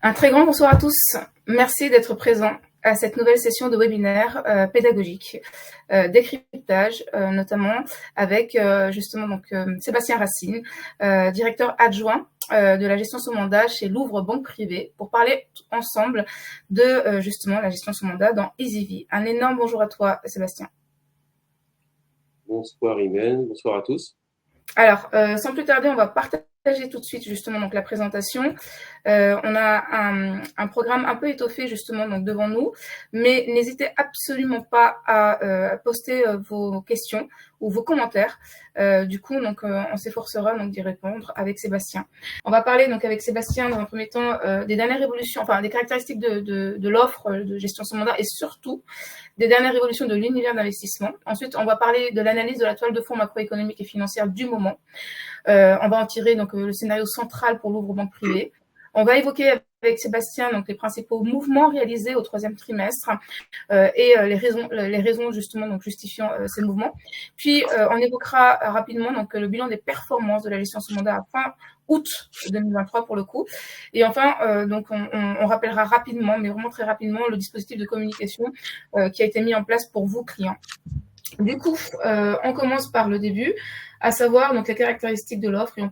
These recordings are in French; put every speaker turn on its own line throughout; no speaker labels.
Un très grand bonsoir à tous. Merci d'être présents à cette nouvelle session de webinaire pédagogique, décryptage, notamment avec justement Sébastien Racine, directeur adjoint de la gestion sous mandat chez Louvre Banque Privée, pour parler ensemble de justement la gestion sous mandat dans EasyV. Un énorme bonjour à toi, Sébastien.
Bonsoir Imen, bonsoir à tous.
Alors, sans plus tarder, on va partager tout de suite justement donc la présentation. On a un programme un peu étoffé justement donc devant nous, mais n'hésitez absolument pas à poster vos questions ou vos commentaires. Du coup, on s'efforcera donc d'y répondre avec Sébastien. On va parler donc avec Sébastien dans un premier temps des dernières évolutions, enfin des caractéristiques de l'offre de gestion sous mandat et surtout des dernières évolutions de l'univers d'investissement. Ensuite, on va parler de l'analyse de la toile de fond macroéconomique et financière du moment. On va en tirer donc le scénario central pour Louvre Banque Privée. On va évoquer avec Sébastien donc les principaux mouvements réalisés au troisième trimestre et les raisons justement donc justifiant ces mouvements. Puis on évoquera rapidement donc le bilan des performances de la gestion sous mandat à fin août 2023 pour le coup. Et enfin on rappellera rapidement, mais vraiment très rapidement, le dispositif de communication qui a été mis en place pour vous clients. Du coup, on commence par le début, à savoir donc les caractéristiques de l'offre. Et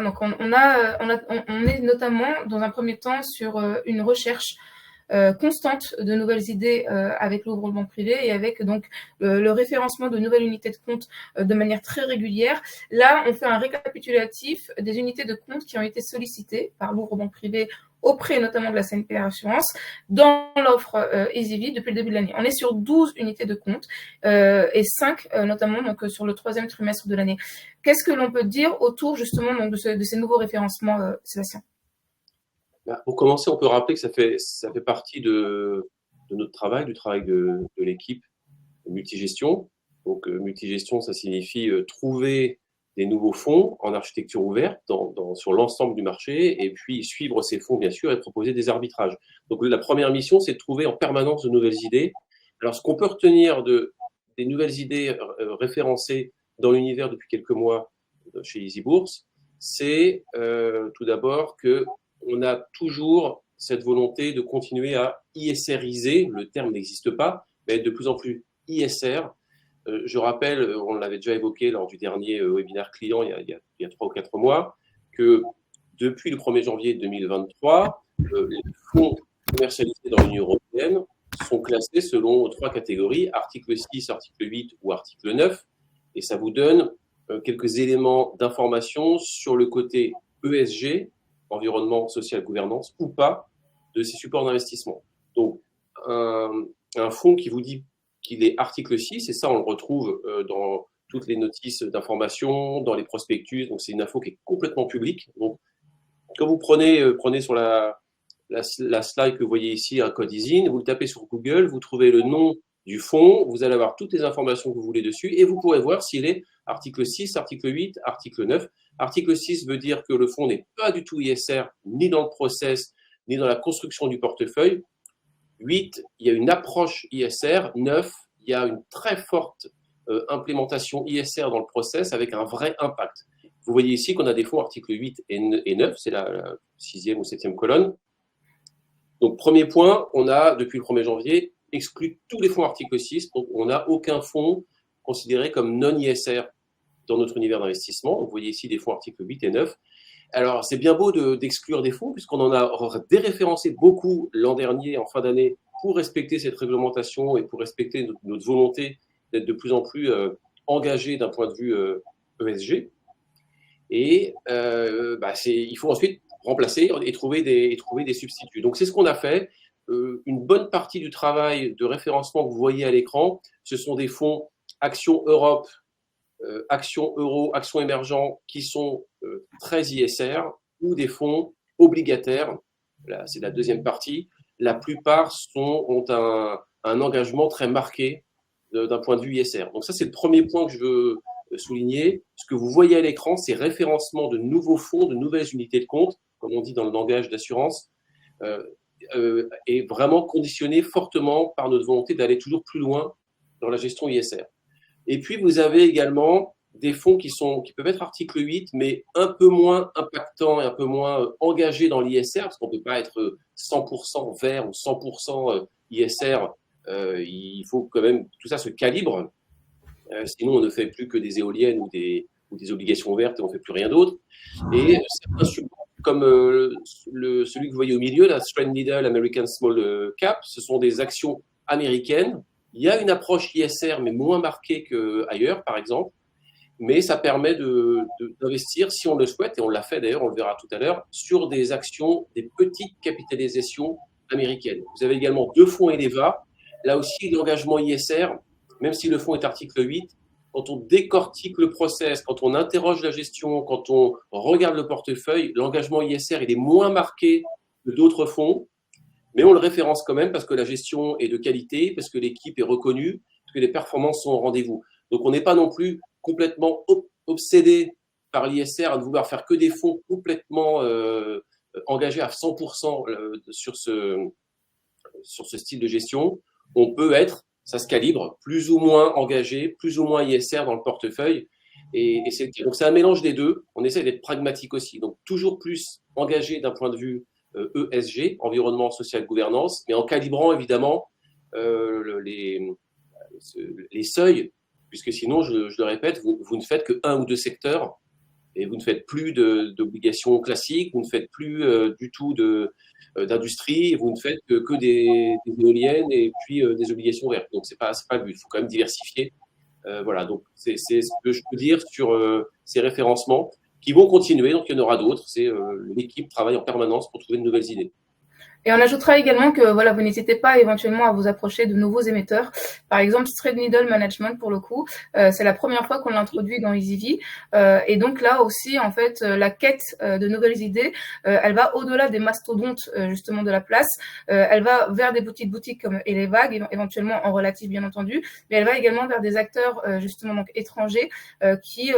donc on est notamment dans un premier temps sur une recherche constante de nouvelles idées avec Louvre Banque Privée et avec donc le référencement de nouvelles unités de compte de manière très régulière. Là, on fait un récapitulatif des unités de compte qui ont été sollicitées par Louvre Banque Privée auprès notamment de la CNPR Assurance dans l'offre EasyV depuis le début de l'année. On est sur 12 unités de compte et 5 notamment donc sur le troisième trimestre de l'année. Qu'est-ce que l'on peut dire autour justement donc de ces nouveaux référencements, Sébastien ?
Pour commencer, on peut rappeler que ça fait partie de notre travail, du travail de l'équipe multigestion. Donc multigestion, ça signifie trouver des nouveaux fonds en architecture ouverte sur l'ensemble du marché et puis suivre ces fonds bien sûr et proposer des arbitrages. Donc la première mission, c'est de trouver en permanence de nouvelles idées. Alors ce qu'on peut retenir des nouvelles idées référencées dans l'univers depuis quelques mois chez Easy Bourse, c'est tout d'abord que on a toujours cette volonté de continuer à ISRiser, le terme n'existe pas, mais être de plus en plus ISR. Je rappelle, on l'avait déjà évoqué lors du dernier webinaire client il y a 3 ou 4 mois, que depuis le 1er janvier 2023, les fonds commercialisés dans l'Union européenne sont classés selon 3 catégories, article 6, article 8 ou article 9, et ça vous donne quelques éléments d'information sur le côté ESG, environnement, social, gouvernance, ou pas, de ces supports d'investissement. Donc, un fonds qui vous dit qu'il est article 6, et ça, on le retrouve dans toutes les notices d'information, dans les prospectus, donc c'est une info qui est complètement publique. Donc, quand vous prenez sur la slide que vous voyez ici, un code ISIN, vous le tapez sur Google, vous trouvez le nom du fonds, vous allez avoir toutes les informations que vous voulez dessus, et vous pourrez voir s'il est article 6, article 8, article 9. Article 6 veut dire que le fonds n'est pas du tout ISR, ni dans le process, ni dans la construction du portefeuille. 8, il y a une approche ISR. 9, il y a une très forte implémentation ISR dans le process avec un vrai impact. Vous voyez ici qu'on a des fonds article 8 et 9, c'est la 6e ou 7e colonne. Donc, premier point, on a, depuis le 1er janvier, exclu tous les fonds article 6. Donc, on n'a aucun fonds considéré comme non-ISR dans notre univers d'investissement. Vous voyez ici des fonds articles 8 et 9. Alors, c'est bien beau d'exclure des fonds, puisqu'on en a déréférencé beaucoup l'an dernier, en fin d'année, pour respecter cette réglementation et pour respecter notre volonté d'être de plus en plus engagé d'un point de vue ESG. Et il faut ensuite remplacer et trouver des substituts. Donc, c'est ce qu'on a fait. Une bonne partie du travail de référencement que vous voyez à l'écran, ce sont des fonds Action Europe, actions euro, actions émergents qui sont très ISR ou des fonds obligataires. Là, c'est la deuxième partie. La plupart ont un engagement très marqué d'un point de vue ISR. Donc ça, c'est le premier point que je veux souligner. Ce que vous voyez à l'écran, c'est référencement de nouveaux fonds, de nouvelles unités de compte, comme on dit dans le langage d'assurance. est vraiment conditionné fortement par notre volonté d'aller toujours plus loin dans la gestion ISR. Et puis, vous avez également des fonds qui peuvent être article 8, mais un peu moins impactants et un peu moins engagés dans l'ISR, parce qu'on ne peut pas être 100% vert ou 100% ISR. Il faut quand même tout ça se calibre. Sinon, on ne fait plus que des éoliennes ou des obligations vertes et on ne fait plus rien d'autre. Et certains supports, comme celui que vous voyez au milieu, la Threadneedle American Small Cap, ce sont des actions américaines. Il y a une approche ISR, mais moins marquée qu'ailleurs, par exemple. Mais ça permet d'investir, si on le souhaite, et on l'a fait d'ailleurs, on le verra tout à l'heure, sur des actions, des petites capitalisations américaines. Vous avez également 2 fonds Eleva. Là aussi, l'engagement ISR, même si le fonds est article 8, quand on décortique le process, quand on interroge la gestion, quand on regarde le portefeuille, l'engagement ISR, il est moins marqué que d'autres fonds, mais on le référence quand même parce que la gestion est de qualité, parce que l'équipe est reconnue, parce que les performances sont au rendez-vous. Donc, on n'est pas non plus complètement obsédé par l'ISR à ne vouloir faire que des fonds complètement engagés à 100% sur ce style de gestion. On peut être, ça se calibre, plus ou moins engagé, plus ou moins ISR dans le portefeuille. Donc, c'est un mélange des deux. On essaie d'être pragmatique aussi. Donc, toujours plus engagé d'un point de vue ESG, environnement, social, gouvernance, mais en calibrant évidemment les seuils, puisque sinon, je le répète, vous ne faites que 1 ou 2 secteurs et vous ne faites plus d'obligations classiques, vous ne faites plus du tout d'industrie, vous ne faites que des éoliennes et puis des obligations vertes. Donc, c'est pas le but. Il faut quand même diversifier. Voilà, donc c'est ce que je peux dire sur ces référencements qui vont continuer. Donc, il y en aura d'autres. L'équipe travaille en permanence pour trouver de nouvelles idées.
Et on ajoutera également que voilà, vous n'hésitez pas éventuellement à vous approcher de nouveaux émetteurs. Par exemple, Threadneedle Management, pour le coup, c'est la première fois qu'on l'introduit dans EasyV. Et donc là aussi, en fait, la quête de nouvelles idées, elle va au-delà des mastodontes justement de la place. Elle va vers des petites boutiques comme Eleva, éventuellement en relatif bien entendu, mais elle va également vers des acteurs justement donc étrangers qui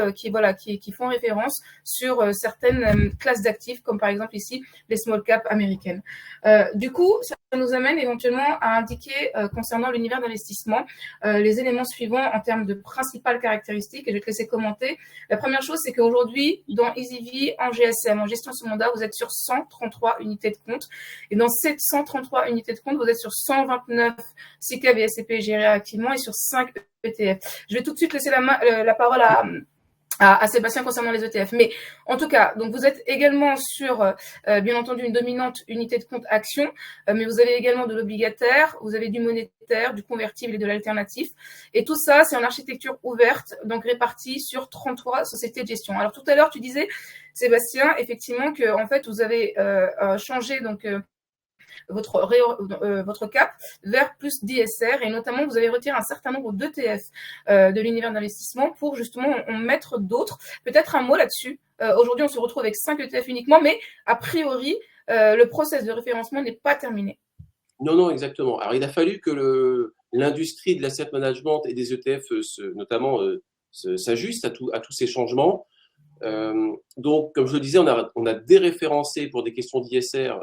font référence sur certaines classes d'actifs, comme par exemple ici les small caps américaines. Du coup, ça nous amène éventuellement à indiquer concernant l'univers d'investissement les éléments suivants en termes de principales caractéristiques, et je vais te laisser commenter. La première chose, c'est qu'aujourd'hui, dans EasyV, en GSM, en gestion sous mandat, vous êtes sur 133 unités de compte. Et dans ces 133 unités de compte, vous êtes sur 129 SICAV et SCP gérés activement et sur 5 ETF. Je vais tout de suite laisser la parole à Sébastien concernant les ETF. Mais en tout cas, donc vous êtes également sur, bien entendu, une dominante unité de compte action, mais vous avez également de l'obligataire, vous avez du monétaire, du convertible et de l'alternatif. Et tout ça, c'est en architecture ouverte, donc répartie sur 33 sociétés de gestion. Alors tout à l'heure, tu disais, Sébastien, effectivement, que en fait, vous avez changé donc votre cap vers plus d'ISR, et notamment vous avez retiré un certain nombre d'ETF de l'univers d'investissement pour justement en mettre d'autres. Peut-être un mot là-dessus. Aujourd'hui, on se retrouve avec 5 ETF uniquement, mais a priori, le process de référencement n'est pas terminé.
Non, exactement. Alors, il a fallu que l'industrie de l'asset management et des ETF, notamment, s'ajuste à tous ces changements. Donc, comme je le disais, on a déréférencé pour des questions d'ISR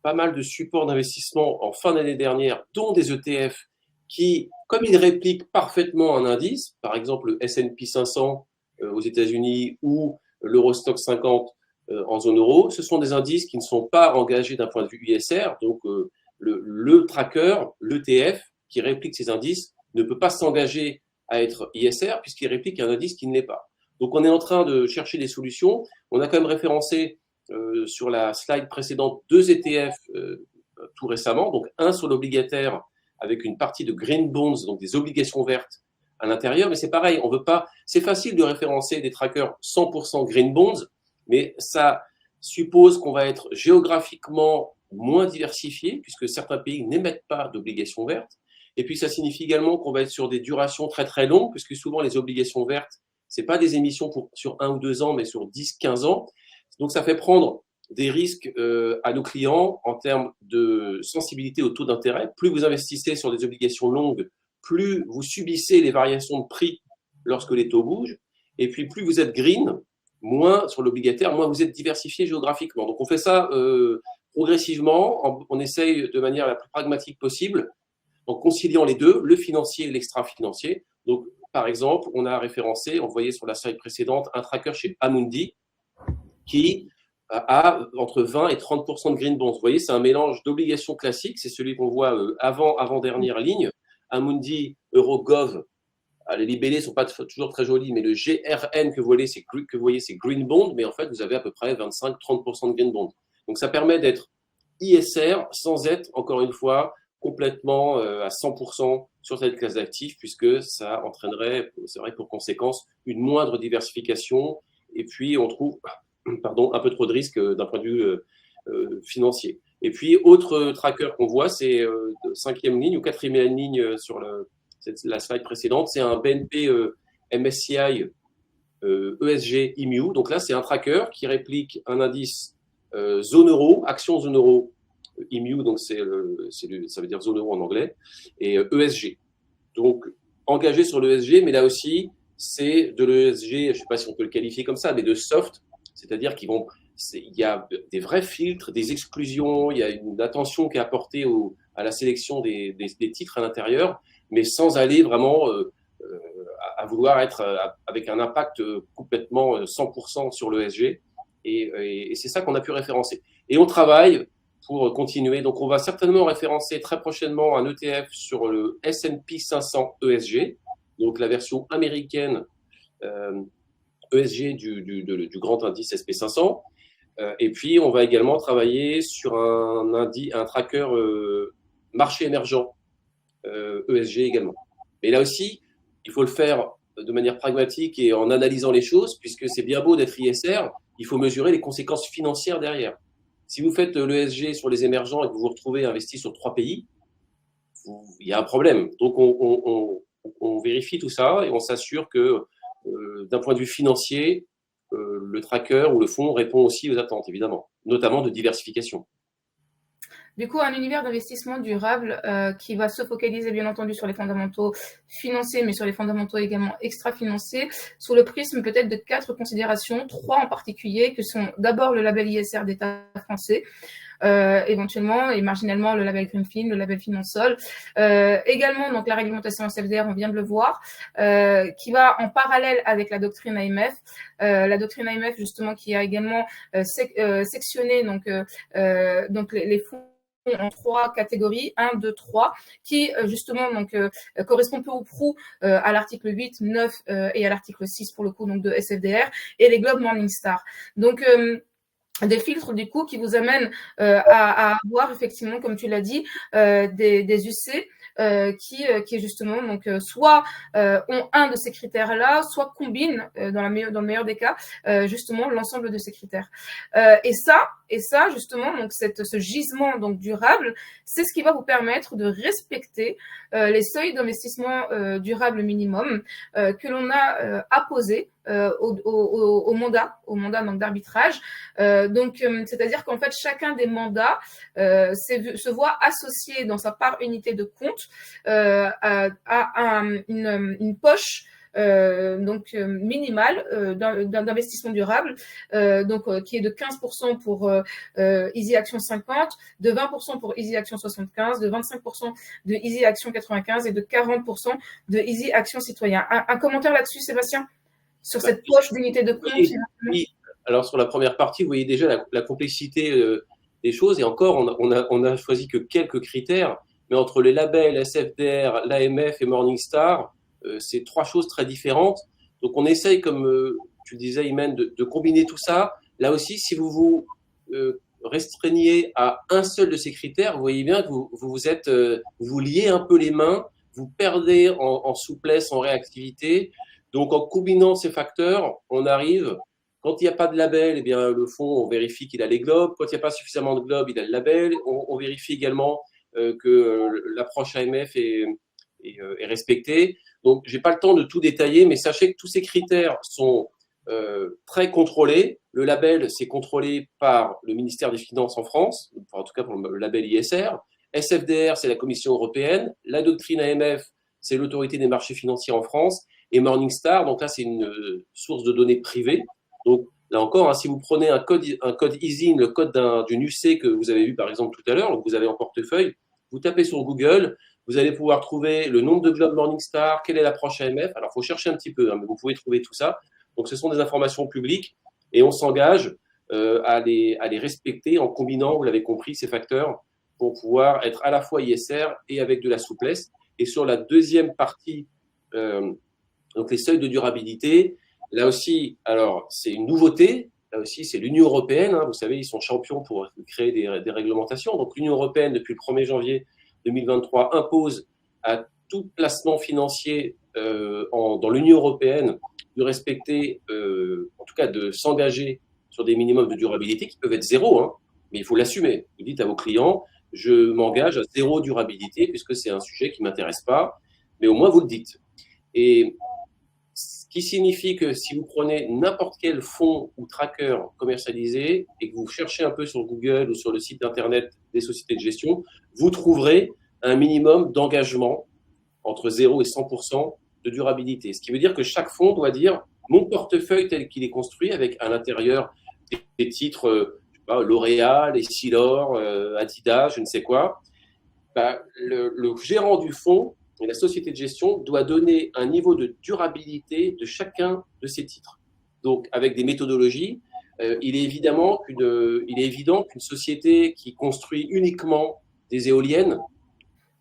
pas mal de supports d'investissement en fin d'année dernière, dont des ETF qui, comme ils répliquent parfaitement un indice, par exemple le S&P 500 aux États-Unis ou l'Eurostoxx 50 en zone euro, ce sont des indices qui ne sont pas engagés d'un point de vue ISR. Donc, le tracker, l'ETF, qui réplique ces indices, ne peut pas s'engager à être ISR puisqu'il réplique un indice qui ne l'est pas. Donc, on est en train de chercher des solutions. On a quand même référencé sur la slide précédente 2 ETF tout récemment. Donc, un sur l'obligataire avec une partie de green bonds, donc des obligations vertes à l'intérieur. Mais c'est pareil, on veut pas. C'est facile de référencer des trackers 100% green bonds, mais ça suppose qu'on va être géographiquement moins diversifié, puisque certains pays n'émettent pas d'obligations vertes. Et puis, ça signifie également qu'on va être sur des durations très, très longues, puisque souvent, les obligations vertes, ce n'est pas des émissions sur 1 ou 2 ans, mais sur 10, 15 ans. Donc, ça fait prendre des risques à nos clients en termes de sensibilité au taux d'intérêt. Plus vous investissez sur des obligations longues, plus vous subissez les variations de prix lorsque les taux bougent. Et puis, plus vous êtes green, moins sur l'obligataire, moins vous êtes diversifié géographiquement. Donc, on fait ça progressivement, on essaye de manière la plus pragmatique possible, en conciliant les deux, le financier et l'extra-financier. Donc, par exemple, on a référencé, on voyait sur la slide précédente, un tracker chez Amundi qui a entre 20 et 30% de green bonds. Vous voyez, c'est un mélange d'obligations classiques, c'est celui qu'on voit avant-dernière ligne. Amundi, EuroGov, les libellés ne sont pas toujours très jolis, mais le GRN que vous voyez, c'est green bond, mais en fait, vous avez à peu près 25-30% de green bond. Donc, ça permet d'être ISR sans être, encore une fois, complètement à 100% sur cette classe d'actifs, puisque ça entraînerait, c'est vrai, pour conséquence, une moindre diversification. Et puis, on trouve un peu trop de risques d'un point de vue financier. Et puis, autre tracker qu'on voit, c'est cinquième ligne ou quatrième ligne sur la slide précédente, c'est un BNP MSCI ESG IMU. Donc là, c'est un tracker qui réplique un indice zone euro, action zone euro IMU, donc ça veut dire zone euro en anglais, et ESG. Donc, engagé sur l'ESG, mais là aussi, c'est de l'ESG, je ne sais pas si on peut le qualifier comme ça, mais de soft, c'est-à-dire il y a des vrais filtres, des exclusions, il y a une attention qui est apportée à la sélection des titres à l'intérieur, mais sans aller vraiment à vouloir être avec un impact complètement 100% sur l'ESG. Et c'est ça qu'on a pu référencer. Et on travaille pour continuer. Donc, on va certainement référencer très prochainement un ETF sur le S&P 500 ESG, donc la version américaine ESG du grand indice SP 500. Et puis, on va également travailler sur un tracker marché émergent ESG également. Mais là aussi, il faut le faire de manière pragmatique et en analysant les choses, puisque c'est bien beau d'être ISR, il faut mesurer les conséquences financières derrière. Si vous faites l'ESG sur les émergents et que vous vous retrouvez investi sur 3 pays, il y a un problème. Donc, on vérifie tout ça et on s'assure que, d'un point de vue financier, le tracker ou le fonds répond aussi aux attentes, évidemment, notamment de diversification.
Du coup, un univers d'investissement durable qui va se focaliser bien entendu sur les fondamentaux financiers, mais sur les fondamentaux également extra-financiers, sous le prisme peut-être de 4 considérations, 3 en particulier, que sont d'abord le label ISR d'État français, éventuellement et marginalement le label Greenfin, le label Finansol. Également, donc la réglementation SFDR, on vient de le voir, qui va en parallèle avec la doctrine AMF. La doctrine AMF, justement, qui a également sectionné donc les fonds en 3 catégories, 1, 2, 3, qui justement donc correspond peu ou prou à l'article 8, 9 et à l'article 6 pour le coup donc de SFDR et les Globe Morningstar. Donc des filtres du coup qui vous amènent à avoir effectivement, comme tu l'as dit, des UC qui justement donc soit ont un de ces critères-là, soit combinent dans le meilleur des cas justement l'ensemble de ces critères. Et ça justement donc ce gisement donc durable, c'est ce qui va vous permettre de respecter les seuils d'investissement durable minimum que l'on a apposés au mandat donc d'arbitrage. Donc, c'est-à-dire qu'en fait, chacun des mandats se voit associé dans sa part unité de compte à une poche minimale d'investissement durable, qui est de 15% pour Easy Action 50, de 20% pour Easy Action 75, de 25% de Easy Action 95 et de 40% de Easy Action Citoyen. Un commentaire là-dessus, Sébastien, sur cette poche d'unité de compte?
Oui. Alors, sur la première partie, vous voyez déjà la complexité des choses. Et encore, on a choisi que quelques critères. Mais entre les labels SFDR, l'AMF et Morningstar, c'est 3 choses très différentes. Donc, on essaye, comme tu le disais, Imen, de combiner tout ça. Là aussi, si vous vous restreignez à un seul de ces critères, vous voyez bien que vous liez un peu les mains, vous perdez en souplesse, en réactivité. Donc, en combinant ces facteurs, on arrive. Quand il n'y a pas de label, eh bien, le fonds, on vérifie qu'il a les globes. Quand il n'y a pas suffisamment de globes, il a le label. On vérifie également que l'approche AMF est respectée. Donc, je n'ai pas le temps de tout détailler, mais sachez que tous ces critères sont très contrôlés. Le label, c'est contrôlé par le ministère des Finances en France, en tout cas pour le label ISR. SFDR, c'est la Commission européenne. La doctrine AMF, c'est l'autorité des marchés financiers en France. Et Morningstar, donc là, c'est une source de données privée. Donc, Là encore, hein, si vous prenez un code ISIN, le code d'une UC que vous avez vu par exemple tout à l'heure, que vous avez en portefeuille, vous tapez sur Google, vous allez pouvoir trouver le nombre de globes Morningstar, quelle est l'approche AMF. Alors, il faut chercher un petit peu, hein, mais vous pouvez trouver tout ça. Donc, ce sont des informations publiques et on s'engage à les respecter en combinant, vous l'avez compris, ces facteurs pour pouvoir être à la fois ISR et avec de la souplesse. Et sur la deuxième partie, donc les seuils de durabilité, là aussi, alors c'est une nouveauté. Là aussi, c'est l'Union européenne. Hein, vous savez, ils sont champions pour créer des réglementations. Donc, l'Union européenne, depuis le 1er janvier 2023, impose à tout placement financier dans l'Union européenne de respecter, en tout cas de s'engager sur des minimums de durabilité qui peuvent être zéro, hein, mais il faut l'assumer. Vous dites à vos clients, je m'engage à zéro durabilité puisque c'est un sujet qui ne m'intéresse pas, mais au moins vous le dites. Et ce qui signifie que si vous prenez n'importe quel fonds ou tracker commercialisé et que vous cherchez un peu sur Google ou sur le site internet des sociétés de gestion, vous trouverez un minimum d'engagement entre 0 et 100% de durabilité. Ce qui veut dire que chaque fonds doit dire mon portefeuille tel qu'il est construit avec à l'intérieur des titres L'Oréal, Essilor, Adidas, je ne sais quoi. Le gérant du fonds et la société de gestion doit donner un niveau de durabilité de chacun de ces titres. Donc, avec des méthodologies, il est évident qu'une société qui construit uniquement des éoliennes,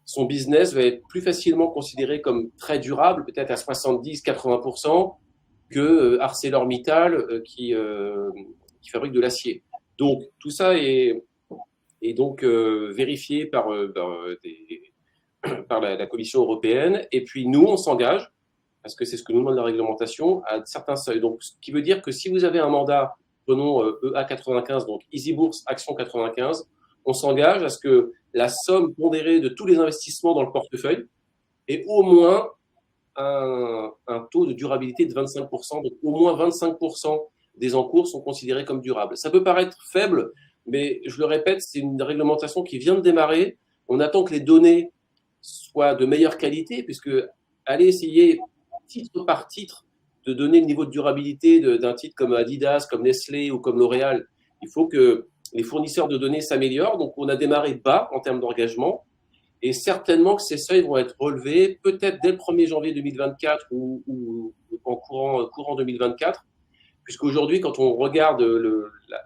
son business va être plus facilement considéré comme très durable, peut-être à 70-80%, que ArcelorMittal qui fabrique de l'acier. Donc, tout ça est donc vérifié par la Commission européenne. Et puis, nous, on s'engage, parce que c'est ce que nous demande la réglementation, à certains seuils. Donc, ce qui veut dire que si vous avez un mandat, prenons EA95, donc Easy Bourse Action 95, on s'engage à ce que la somme pondérée de tous les investissements dans le portefeuille ait au moins un taux de durabilité de 25%. Donc, au moins 25% des encours sont considérés comme durables. Ça peut paraître faible, mais je le répète, c'est une réglementation qui vient de démarrer. On attend que les données soient de meilleure qualité, puisque aller essayer titre par titre de donner le niveau de durabilité d'un titre comme Adidas, comme Nestlé ou comme L'Oréal, il faut que les fournisseurs de données s'améliorent. Donc, on a démarré bas en termes d'engagement et certainement que ces seuils vont être relevés peut-être dès le 1er janvier 2024 ou en courant 2024, puisqu'aujourd'hui, quand on regarde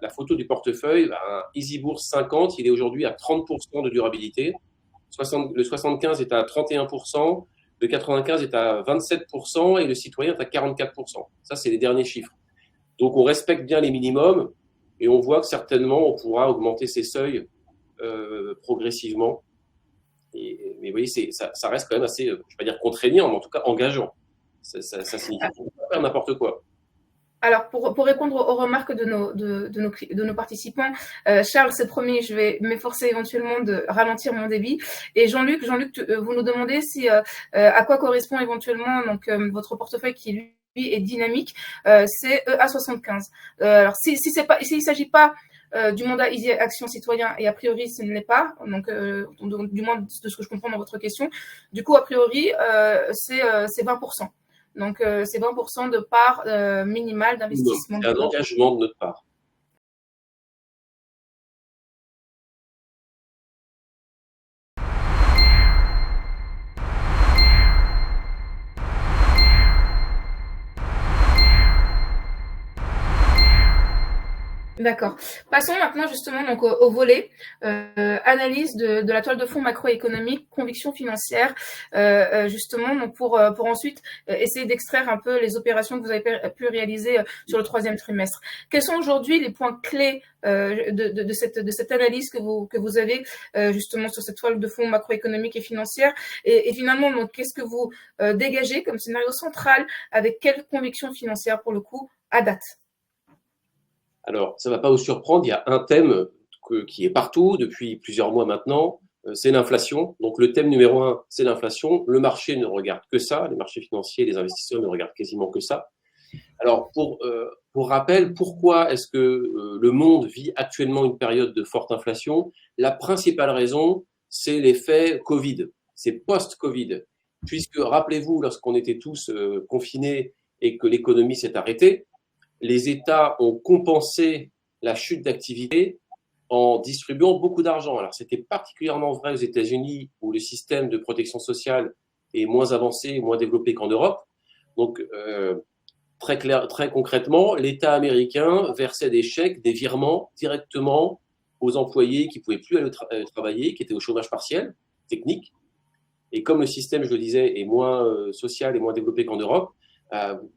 la photo du portefeuille, Easy Bourse 50, il est aujourd'hui à 30% de durabilité. Le 75 est à 31%, le 95 est à 27% et le citoyen est à 44%. Ça, c'est les derniers chiffres. Donc, on respecte bien les minimums et on voit que certainement, on pourra augmenter ces seuils progressivement. Mais vous voyez, ça reste quand même assez, je ne vais pas dire contraignant, mais en tout cas engageant. Ça signifie qu'on ne peut pas faire n'importe quoi.
Alors, pour répondre aux remarques de nos participants, Charles s'est promis, je vais m'efforcer éventuellement de ralentir mon débit. Et Jean-Luc, vous nous demandez à quoi correspond éventuellement donc votre portefeuille qui lui est dynamique. C'est EA75. Alors, s'il ne s'agit pas du mandat Easy Action Citoyen, et a priori ce ne l'est pas, donc du moins de ce que je comprends dans votre question. Du coup, a priori, c'est 20%. Donc, c'est 20% de part minimale d'investissement.
C'est un engagement de notre part.
D'accord. Passons maintenant justement donc au volet analyse de la toile de fond macroéconomique, conviction financière, justement donc pour ensuite essayer d'extraire un peu les opérations que vous avez pu réaliser sur le 3e trimestre. Quels sont aujourd'hui les points clés de cette analyse que vous avez justement sur cette toile de fond macroéconomique et financière et finalement donc qu'est-ce que vous dégagez comme scénario central avec quelle conviction financière pour le coup à date?
Alors, ça ne va pas vous surprendre, il y a un thème qui est partout depuis plusieurs mois maintenant, c'est l'inflation. Donc, le thème numéro 1, c'est l'inflation. Le marché ne regarde que ça, les marchés financiers, les investisseurs ne regardent quasiment que ça. Alors, pour rappel, pourquoi est-ce que le monde vit actuellement une période de forte inflation? La principale raison, c'est l'effet Covid, c'est post-Covid. Puisque, rappelez-vous, lorsqu'on était tous confinés et que l'économie s'est arrêtée, les États ont compensé la chute d'activité en distribuant beaucoup d'argent. Alors, c'était particulièrement vrai aux États-Unis, où le système de protection sociale est moins avancé, moins développé qu'en Europe. Donc, très concrètement, l'État américain versait des chèques, des virements directement aux employés qui ne pouvaient plus aller travailler, qui étaient au chômage partiel, technique. Et comme le système, je le disais, est moins social et moins développé qu'en Europe,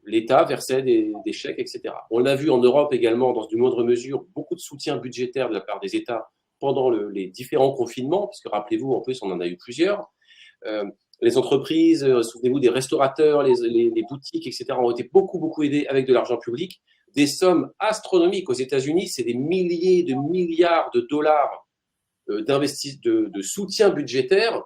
l'État versait des chèques, etc. On l'a vu en Europe également, dans une moindre mesure, beaucoup de soutien budgétaire de la part des États pendant les différents confinements, puisque rappelez-vous, en plus, on en a eu plusieurs. Les entreprises, souvenez-vous des restaurateurs, les boutiques, etc., ont été beaucoup aidés avec de l'argent public. Des sommes astronomiques aux États-Unis, c'est des milliers de milliards de dollars de soutien budgétaire.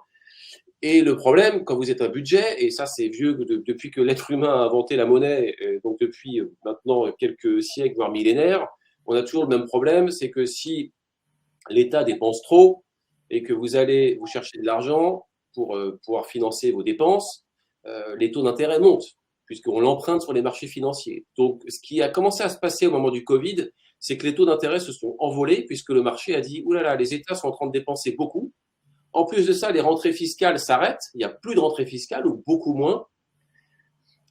Et le problème, quand vous êtes un budget, et ça c'est vieux depuis que l'être humain a inventé la monnaie, donc depuis maintenant quelques siècles, voire millénaires, on a toujours le même problème, c'est que si l'État dépense trop et que vous allez vous chercher de l'argent pour pouvoir financer vos dépenses, les taux d'intérêt montent, puisqu'on l'emprunte sur les marchés financiers. Donc ce qui a commencé à se passer au moment du Covid, c'est que les taux d'intérêt se sont envolés, puisque le marché a dit « Ouh là là, les États sont en train de dépenser beaucoup ». En plus de ça, les rentrées fiscales s'arrêtent. Il n'y a plus de rentrées fiscales ou beaucoup moins.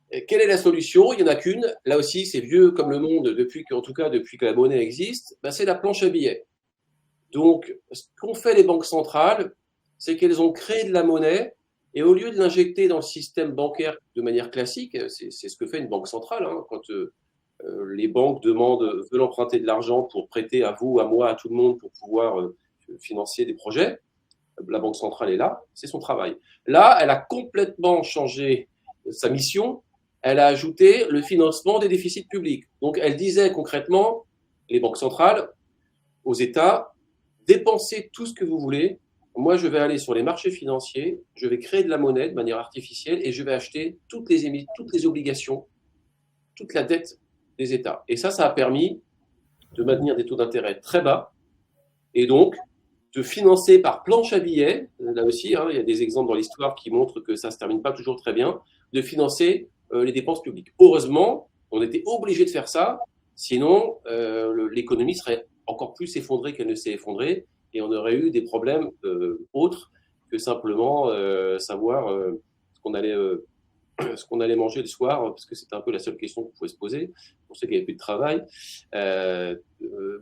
Et quelle est la solution? Il n'y en a qu'une. Là aussi, c'est vieux comme le monde, depuis que la monnaie existe. C'est la planche à billets. Donc, ce qu'ont fait les banques centrales, c'est qu'elles ont créé de la monnaie et au lieu de l'injecter dans le système bancaire de manière classique, c'est ce que fait une banque centrale, hein, quand les banques veulent emprunter de l'argent pour prêter à vous, à moi, à tout le monde pour pouvoir financer des projets. La Banque centrale est là, c'est son travail. Là, elle a complètement changé sa mission. Elle a ajouté le financement des déficits publics. Donc, elle disait concrètement, les banques centrales, aux États, dépensez tout ce que vous voulez. Moi, je vais aller sur les marchés financiers, je vais créer de la monnaie de manière artificielle et je vais acheter toutes les obligations, toute la dette des États. Et ça a permis de maintenir des taux d'intérêt très bas et donc de financer par planche à billets, là aussi, hein, il y a des exemples dans l'histoire qui montrent que ça ne se termine pas toujours très bien, de financer les dépenses publiques. Heureusement, on était obligé de faire ça, sinon l'économie serait encore plus effondrée qu'elle ne s'est effondrée et on aurait eu des problèmes autres que simplement savoir ce qu'on allait manger le soir, parce que c'était un peu la seule question qu'on pouvait se poser pour ceux qui n'avaient plus de travail.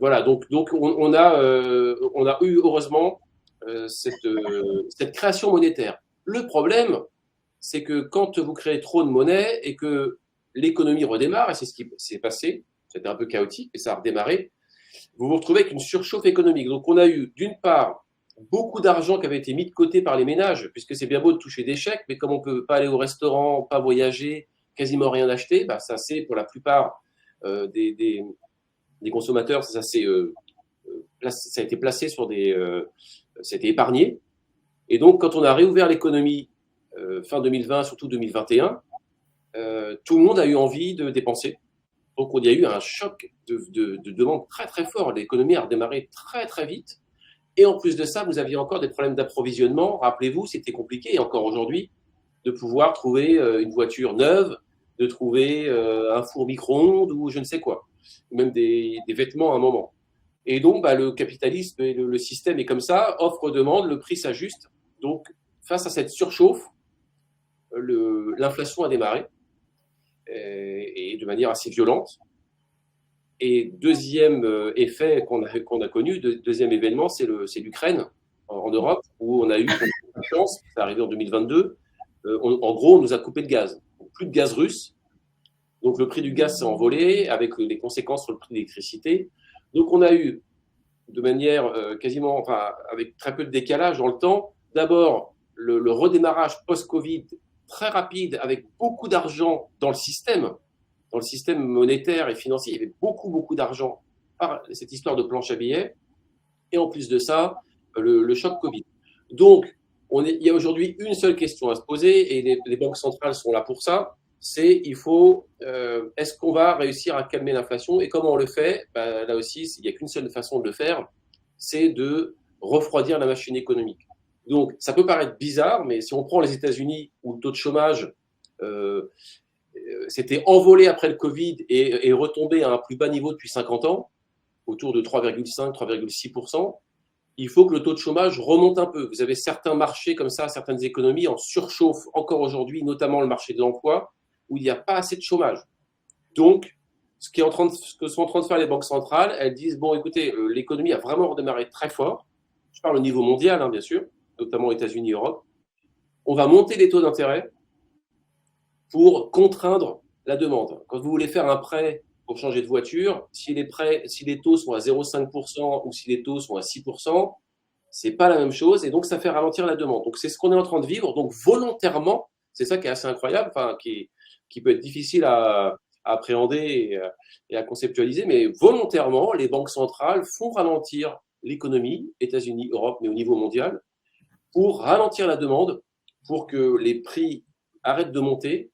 Voilà, donc on a eu heureusement cette création monétaire. Le problème, c'est que quand vous créez trop de monnaie et que l'économie redémarre, et c'est ce qui s'est passé, c'était un peu chaotique et ça a redémarré, vous vous retrouvez avec une surchauffe économique. Donc on a eu d'une part beaucoup d'argent qui avait été mis de côté par les ménages, puisque c'est bien beau de toucher des chèques, mais comme on ne peut pas aller au restaurant, pas voyager, quasiment rien acheter, ça c'est pour la plupart des consommateurs, ça a été placé sur ça a été épargné. Et donc quand on a réouvert l'économie fin 2020, surtout 2021, tout le monde a eu envie de dépenser. Donc il y a eu un choc de demande très très fort. L'économie a redémarré très très vite. Et en plus de ça, vous aviez encore des problèmes d'approvisionnement. Rappelez-vous, c'était compliqué, et encore aujourd'hui, de pouvoir trouver une voiture neuve, de trouver un four micro-ondes ou je ne sais quoi, même des vêtements à un moment. Et donc, le capitalisme et le système est comme ça, offre-demande, le prix s'ajuste. Donc, face à cette surchauffe, l'inflation a démarré, et de manière assez violente. Et deuxième effet qu'on a connu, deuxième événement, c'est l'Ukraine en Europe, où on a eu une chance, c'est arrivé en 2022, en gros, on nous a coupé de gaz. Donc, plus de gaz russe. Donc le prix du gaz s'est envolé avec les conséquences sur le prix de l'électricité. Donc on a eu, de manière quasiment, avec très peu de décalage dans le temps, d'abord le redémarrage post-Covid très rapide avec beaucoup d'argent dans le système monétaire et financier. Il y avait beaucoup d'argent par cette histoire de planche à billets. Et en plus de ça, le choc Covid. Donc, il y a aujourd'hui une seule question à se poser, et les banques centrales sont là pour ça, c'est est-ce qu'on va réussir à calmer l'inflation, et comment on le fait? Là aussi, il n'y a qu'une seule façon de le faire, c'est de refroidir la machine économique. Donc, ça peut paraître bizarre, mais si on prend les États-Unis où le taux de chômage s'était envolé après le Covid et est retombé à un plus bas niveau depuis 50 ans, autour de 3,5, 3,6%. Il faut que le taux de chômage remonte un peu. Vous avez certains marchés comme ça, certaines économies en surchauffe encore aujourd'hui, notamment le marché de l'emploi, où il n'y a pas assez de chômage. Donc, ce que sont en train de faire les banques centrales, elles disent, bon, écoutez, l'économie a vraiment redémarré très fort. Je parle au niveau mondial, bien sûr, notamment aux États-Unis et Europe. On va monter les taux d'intérêt pour contraindre la demande. Quand vous voulez faire un prêt pour changer de voiture, si les taux sont à 0,5% ou si les taux sont à 6%, c'est pas la même chose et donc ça fait ralentir la demande. Donc c'est ce qu'on est en train de vivre. Donc volontairement, c'est ça qui est assez incroyable, qui peut être difficile à appréhender et à conceptualiser, mais volontairement, les banques centrales font ralentir l'économie, États-Unis, Europe, mais au niveau mondial, pour ralentir la demande, pour que les prix arrêtent de monter,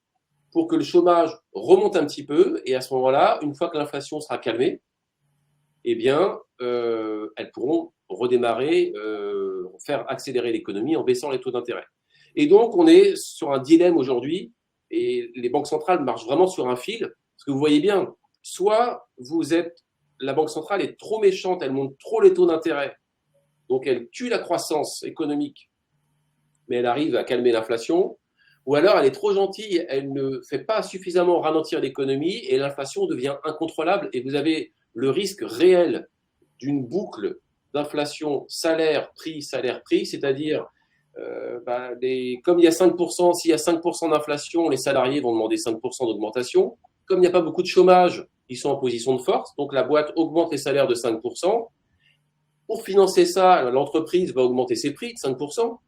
pour que le chômage remonte un petit peu, et à ce moment-là, une fois que l'inflation sera calmée, eh bien, elles pourront redémarrer, faire accélérer l'économie en baissant les taux d'intérêt. Et donc, on est sur un dilemme aujourd'hui, et les banques centrales marchent vraiment sur un fil, parce que vous voyez bien, soit la banque centrale est trop méchante, elle monte trop les taux d'intérêt, donc elle tue la croissance économique, mais elle arrive à calmer l'inflation, ou alors elle est trop gentille, elle ne fait pas suffisamment ralentir l'économie et l'inflation devient incontrôlable et vous avez le risque réel d'une boucle d'inflation salaire-prix, c'est-à-dire comme il y a 5%, s'il y a 5% d'inflation, les salariés vont demander 5% d'augmentation. Comme il n'y a pas beaucoup de chômage, ils sont en position de force, donc la boîte augmente les salaires de 5%. Pour financer ça, l'entreprise va augmenter ses prix de 5%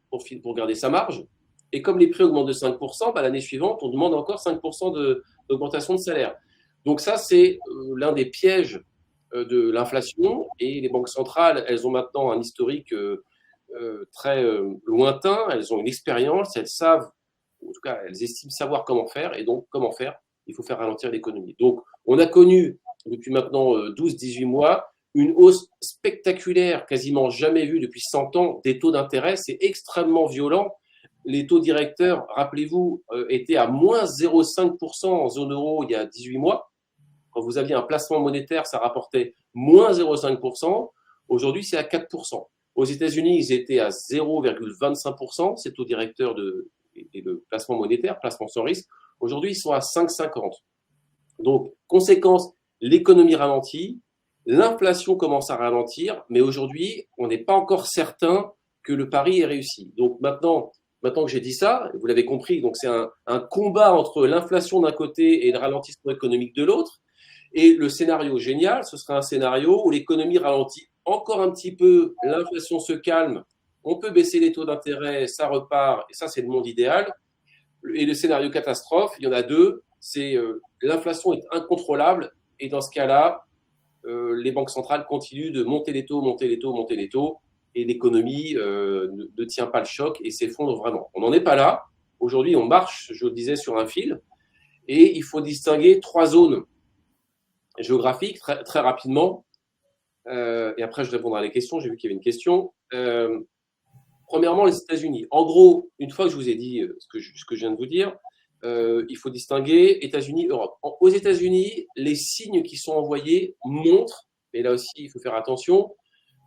pour garder sa marge. Et comme les prix augmentent de 5%, l'année suivante, on demande encore 5% d'augmentation de salaire. Donc ça, c'est l'un des pièges de l'inflation. Et les banques centrales, elles ont maintenant un historique très lointain. Elles ont une expérience, elles savent, en tout cas, elles estiment savoir comment faire. Et donc, comment faire? Il faut faire ralentir l'économie. Donc, on a connu depuis maintenant 12-18 mois une hausse spectaculaire, quasiment jamais vue depuis 100 ans, des taux d'intérêt. C'est extrêmement violent. Les taux directeurs, rappelez-vous, étaient à moins 0,5% en zone euro il y a 18 mois. Quand vous aviez un placement monétaire, ça rapportait moins 0,5%. Aujourd'hui, c'est à 4%. Aux États-Unis, ils étaient à 0,25%, ces taux directeurs et de placement monétaire, placement sans risque. Aujourd'hui, ils sont à 5,50%. Donc, conséquence, l'économie ralentit, l'inflation commence à ralentir, mais aujourd'hui, on n'est pas encore certain que le pari est réussi. Donc maintenant que j'ai dit ça, vous l'avez compris, donc c'est un combat entre l'inflation d'un côté et le ralentissement économique de l'autre. Et le scénario génial, ce serait un scénario où l'économie ralentit encore un petit peu, l'inflation se calme, on peut baisser les taux d'intérêt, ça repart, et ça c'est le monde idéal. Et le scénario catastrophe, il y en a deux, c'est l'inflation est incontrôlable, et dans ce cas-là, les banques centrales continuent de monter les taux, et l'économie ne tient pas le choc et s'effondre vraiment. On n'en est pas là. Aujourd'hui, on marche, je le disais, sur un fil, et il faut distinguer trois zones géographiques très, très rapidement. Et après, je répondrai à les questions. J'ai vu qu'il y avait une question. Premièrement, les États-Unis. En gros, une fois que je vous ai dit ce que je viens de vous dire, il faut distinguer États-Unis, Europe. Aux États-Unis, les signes qui sont envoyés montrent, et là aussi, il faut faire attention,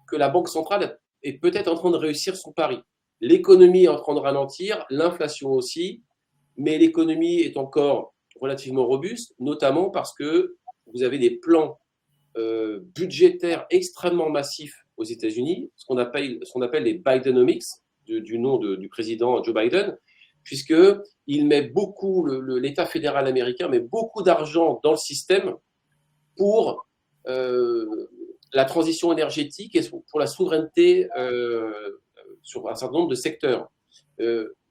que la Banque centrale est peut-être en train de réussir son pari. L'économie est en train de ralentir, l'inflation aussi, mais l'économie est encore relativement robuste, notamment parce que vous avez des plans budgétaires extrêmement massifs aux États-Unis, ce qu'on appelle les Bidenomics, du nom du président Joe Biden, puisqu'il met beaucoup, l'État fédéral américain met beaucoup d'argent dans le système pour la transition énergétique et pour la souveraineté sur un certain nombre de secteurs.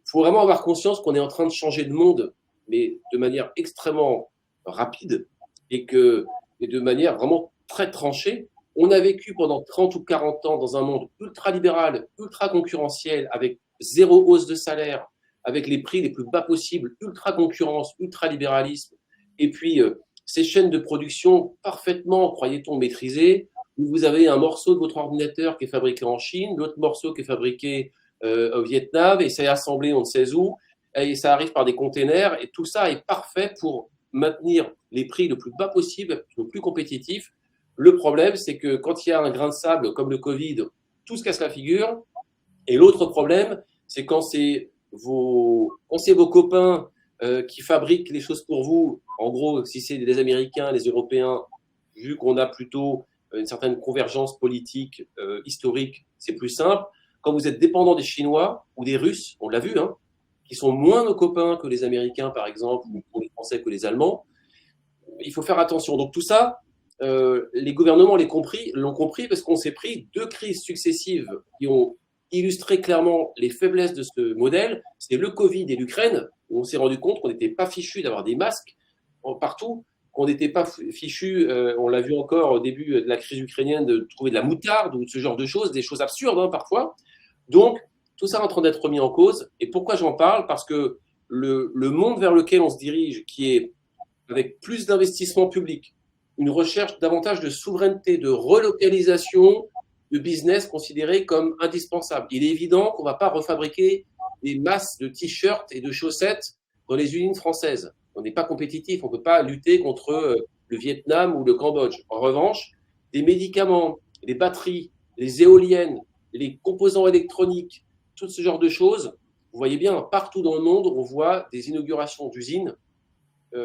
Faut vraiment avoir conscience qu'on est en train de changer de monde, mais de manière extrêmement rapide et de manière vraiment très tranchée. On a vécu pendant 30 ou 40 ans dans un monde ultra-libéral, ultra-concurrentiel, avec zéro hausse de salaire, avec les prix les plus bas possibles, ultra-concurrence, ultra-libéralisme, et puis ces chaînes de production parfaitement, croyait-on, maîtrisées, où vous avez un morceau de votre ordinateur qui est fabriqué en Chine, l'autre morceau qui est fabriqué au Vietnam, et c'est assemblé on ne sait où, et ça arrive par des containers, et tout ça est parfait pour maintenir les prix le plus bas possible, le plus compétitif. Le problème, c'est que quand il y a un grain de sable comme le Covid, tout se casse la figure. Et l'autre problème, c'est quand c'est vos copains qui fabriquent les choses pour vous. En gros, si c'est les Américains, les Européens, vu qu'on a plutôt une certaine convergence politique historique, c'est plus simple. Quand vous êtes dépendant des Chinois ou des Russes, on l'a vu, hein, qui sont moins nos copains que les Américains, par exemple, ou les Français que les Allemands, il faut faire attention. Donc tout ça, les gouvernements l'ont compris parce qu'on s'est pris 2 crises successives qui ont illustré clairement les faiblesses de ce modèle. C'est le Covid et l'Ukraine, où on s'est rendu compte qu'on n'était pas fichu d'avoir des masques partout, qu'on n'était pas fichu, on l'a vu encore au début de la crise ukrainienne, de trouver de la moutarde ou ce genre de choses, des choses absurdes hein, parfois. Donc, tout ça est en train d'être remis en cause. Et pourquoi j'en parle? Parce que le monde vers lequel on se dirige, qui est avec plus d'investissements publics, une recherche davantage de souveraineté, de relocalisation de business considérés comme indispensables. Il est évident qu'on ne va pas refabriquer des masses de t-shirts et de chaussettes dans les usines françaises. On n'est pas compétitif, on ne peut pas lutter contre le Vietnam ou le Cambodge. En revanche, des médicaments, les batteries, les éoliennes, les composants électroniques, tout ce genre de choses, vous voyez bien, partout dans le monde, on voit des inaugurations d'usines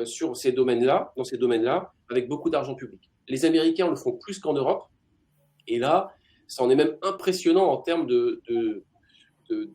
sur ces domaines-là, dans ces domaines-là, avec beaucoup d'argent public. Les Américains le font plus qu'en Europe, et là, ça en est même impressionnant en termes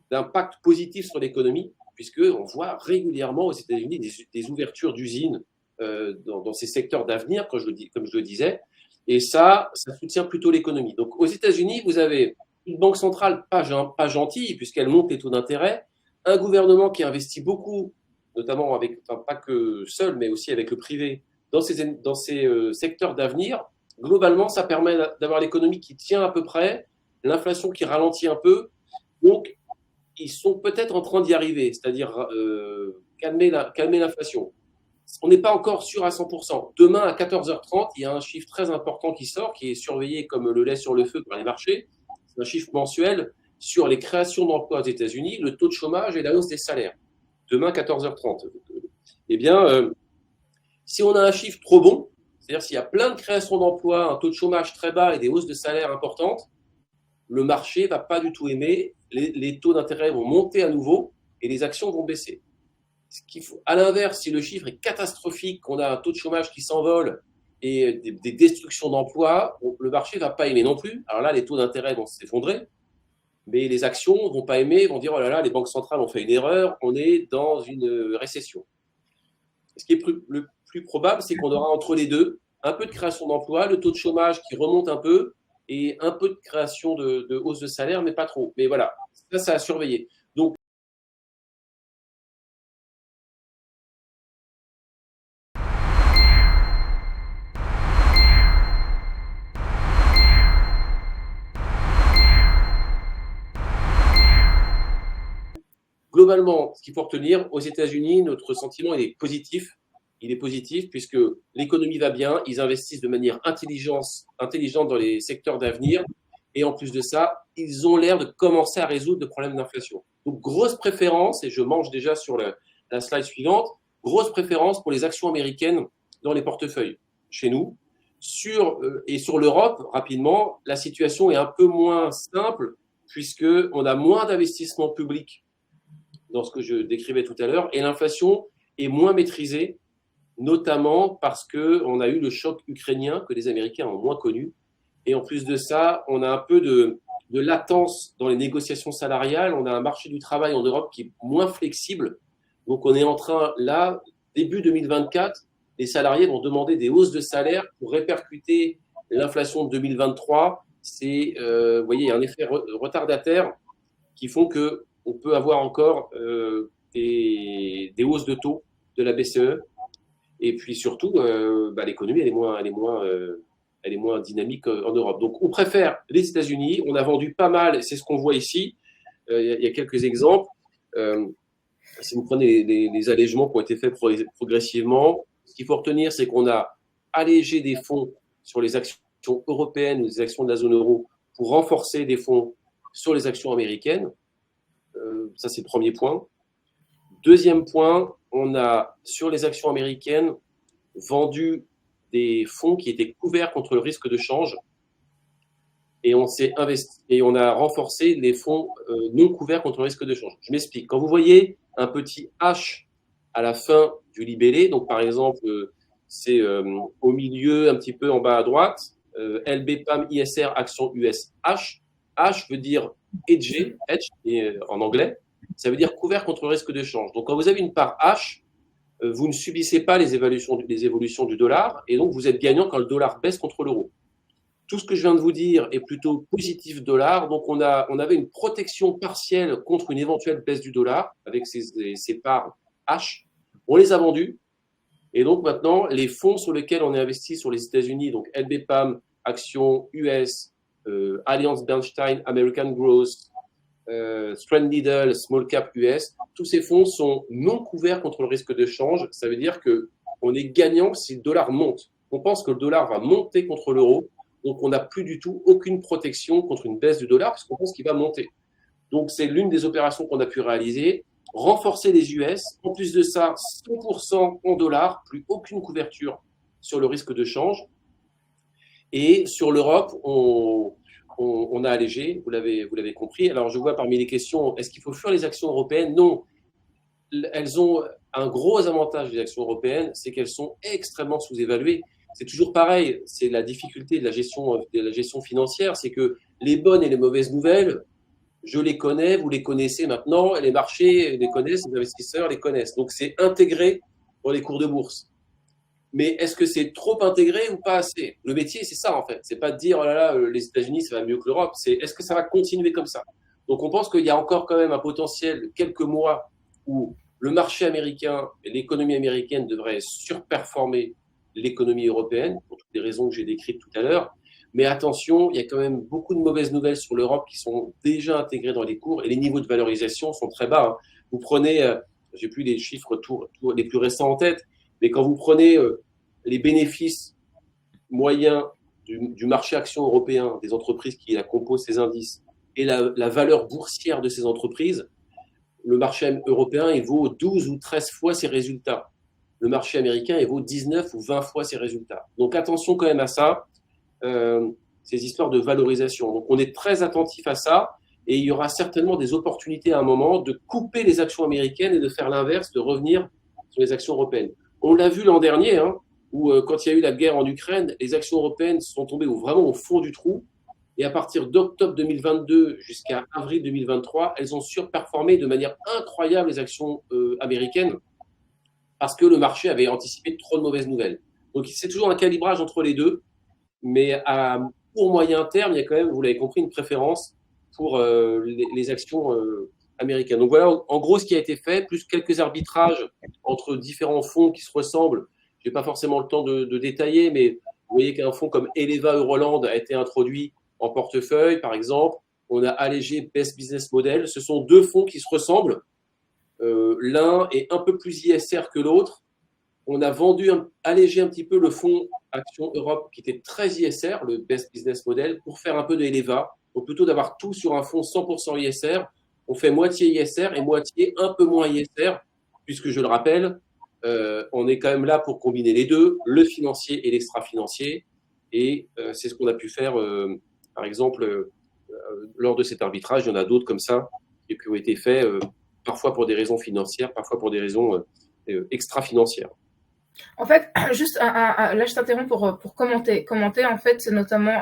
d'impact positif sur l'économie, puisqu'on voit régulièrement aux États-Unis des ouvertures d'usines dans ces secteurs d'avenir, comme je le disais, et ça soutient plutôt l'économie. Donc aux États-Unis, vous avez une banque centrale pas gentille, puisqu'elle monte les taux d'intérêt, un gouvernement qui investit beaucoup, notamment pas que seul, mais aussi avec le privé, dans ces secteurs d'avenir. Globalement, ça permet d'avoir l'économie qui tient à peu près, l'inflation qui ralentit un peu. Donc, ils sont peut-être en train d'y arriver, c'est-à-dire calmer l'inflation. On n'est pas encore sûr à 100%. Demain, à 14h30, il y a un chiffre très important qui sort, qui est surveillé comme le lait sur le feu par les marchés. C'est un chiffre mensuel sur les créations d'emplois aux États-Unis, le taux de chômage et la hausse des salaires. Demain, 14h30. Eh bien, si on a un chiffre trop bon, c'est-à-dire s'il y a plein de créations d'emplois, un taux de chômage très bas et des hausses de salaire importantes, le marché ne va pas du tout aimer, les taux d'intérêt vont monter à nouveau et les actions vont baisser. À l'inverse, si le chiffre est catastrophique, qu'on a un taux de chômage qui s'envole et des destructions d'emplois, le marché ne va pas aimer non plus. Alors là, les taux d'intérêt vont s'effondrer, mais les actions ne vont pas aimer, vont dire « oh là là, les banques centrales ont fait une erreur, on est dans une récession ». Ce qui est le plus probable, c'est qu'on aura entre les deux un peu de création d'emplois, le taux de chômage qui remonte un peu et un peu de création de hausse de salaire, mais pas trop. Mais voilà, ça a surveillé. Donc, globalement, ce qu'il faut retenir, aux États-Unis, notre sentiment il est positif. Il est positif puisque l'économie va bien, ils investissent de manière intelligente dans les secteurs d'avenir. Et en plus de ça, ils ont l'air de commencer à résoudre le problème d'inflation. Donc, grosse préférence, et je mange déjà sur la slide suivante, grosse préférence pour les actions américaines dans les portefeuilles chez nous. Et sur l'Europe, rapidement, la situation est un peu moins simple puisqu'on a moins d'investissements publics dans ce que je décrivais tout à l'heure, et l'inflation est moins maîtrisée, notamment parce qu'on a eu le choc ukrainien que les Américains ont moins connu. Et en plus de ça, on a un peu de latence dans les négociations salariales. On a un marché du travail en Europe qui est moins flexible. Donc on est en train, là, début 2024, les salariés vont demander des hausses de salaire pour répercuter l'inflation de 2023. Vous voyez, il y a un effet retardataire qui font qu'on peut avoir encore des hausses de taux de la BCE. Et puis surtout, l'économie, elle est moins dynamique en Europe. Donc, on préfère les États-Unis. On a vendu pas mal, c'est ce qu'on voit ici. Il y a quelques exemples. Si vous prenez les allègements qui ont été faits progressivement, ce qu'il faut retenir, c'est qu'on a allégé des fonds sur les actions européennes ou les actions de la zone euro pour renforcer des fonds sur les actions américaines. Ça, c'est le premier point. Deuxième point, on a sur les actions américaines vendu des fonds qui étaient couverts contre le risque de change et on s'est investi et on a renforcé les fonds non couverts contre le risque de change. Je m'explique. Quand vous voyez un petit H à la fin du libellé, donc par exemple, c'est au milieu, un petit peu en bas à droite, LB PAM ISR action US H. H veut dire hedge en anglais, ça veut dire couvert contre le risque de change. Donc quand vous avez une part H, vous ne subissez pas les évolutions du dollar et donc vous êtes gagnant quand le dollar baisse contre l'euro. Tout ce que je viens de vous dire est plutôt positif dollar, donc on avait une protection partielle contre une éventuelle baisse du dollar avec ces parts H. On les a vendues et donc maintenant les fonds sur lesquels on est investi sur les États-Unis, donc LBPAM, Action US, Alliance Bernstein, American Growth, Strand Needle, Small Cap US, tous ces fonds sont non couverts contre le risque de change. Ça veut dire qu'on est gagnant si le dollar monte. On pense que le dollar va monter contre l'euro, donc on n'a plus du tout aucune protection contre une baisse du dollar puisqu'on pense qu'il va monter. Donc c'est l'une des opérations qu'on a pu réaliser, renforcer les US. En plus de ça, 100% en dollars, plus aucune couverture sur le risque de change. Et sur l'Europe, on a allégé, vous l'avez compris. Alors, je vois parmi les questions, est-ce qu'il faut fuir les actions européennes? Non. Elles ont un gros avantage, les actions européennes, c'est qu'elles sont extrêmement sous-évaluées. C'est toujours pareil, c'est la difficulté de la gestion financière, c'est que les bonnes et les mauvaises nouvelles, je les connais, vous les connaissez maintenant, et les marchés les connaissent, les investisseurs les connaissent. Donc, c'est intégré dans les cours de bourse. Mais est-ce que c'est trop intégré ou pas assez? Le métier, c'est ça en fait. C'est pas de dire, oh là là, les États-Unis, ça va mieux que l'Europe. C'est est-ce que ça va continuer comme ça? Donc on pense qu'il y a encore quand même un potentiel de quelques mois où le marché américain et l'économie américaine devraient surperformer l'économie européenne, pour toutes les raisons que j'ai décrites tout à l'heure. Mais attention, il y a quand même beaucoup de mauvaises nouvelles sur l'Europe qui sont déjà intégrées dans les cours et les niveaux de valorisation sont très bas. Vous prenez, j'ai plus les chiffres les plus récents en tête, mais quand vous prenez les bénéfices moyens du marché action européen, des entreprises qui composent ces indices, et la valeur boursière de ces entreprises, le marché européen, il vaut 12 ou 13 fois ses résultats. Le marché américain, il vaut 19 ou 20 fois ses résultats. Donc attention quand même à ça, ces histoires de valorisation. Donc on est très attentif à ça, et il y aura certainement des opportunités à un moment de couper les actions américaines et de faire l'inverse, de revenir sur les actions européennes. On l'a vu l'an dernier, où quand il y a eu la guerre en Ukraine, les actions européennes sont tombées vraiment au fond du trou. Et à partir d'octobre 2022 jusqu'à avril 2023, elles ont surperformé de manière incroyable les actions américaines parce que le marché avait anticipé trop de mauvaises nouvelles. Donc c'est toujours un calibrage entre les deux. Mais à court moyen terme, il y a quand même, vous l'avez compris, une préférence pour les actions américaines. Donc voilà, en gros, ce qui a été fait, plus quelques arbitrages entre différents fonds qui se ressemblent. Je n'ai pas forcément le temps de détailler, mais vous voyez qu'un fonds comme Eleva Euroland a été introduit en portefeuille, par exemple. On a allégé Best Business Model. Ce sont deux fonds qui se ressemblent. L'un est un peu plus ISR que l'autre. On a allégé un petit peu le fonds Action Europe qui était très ISR, le Best Business Model, pour faire un peu de Eleva. Donc plutôt d'avoir tout sur un fonds 100% ISR, on fait moitié ISR et moitié un peu moins ISR, puisque je le rappelle, on est quand même là pour combiner les deux, le financier et l'extra-financier. Et c'est ce qu'on a pu faire, par exemple, lors de cet arbitrage. Il y en a d'autres comme ça qui ont été faits, parfois pour des raisons financières, parfois pour des raisons extra-financières.
En fait, juste là, je t'interromps pour commenter en fait notamment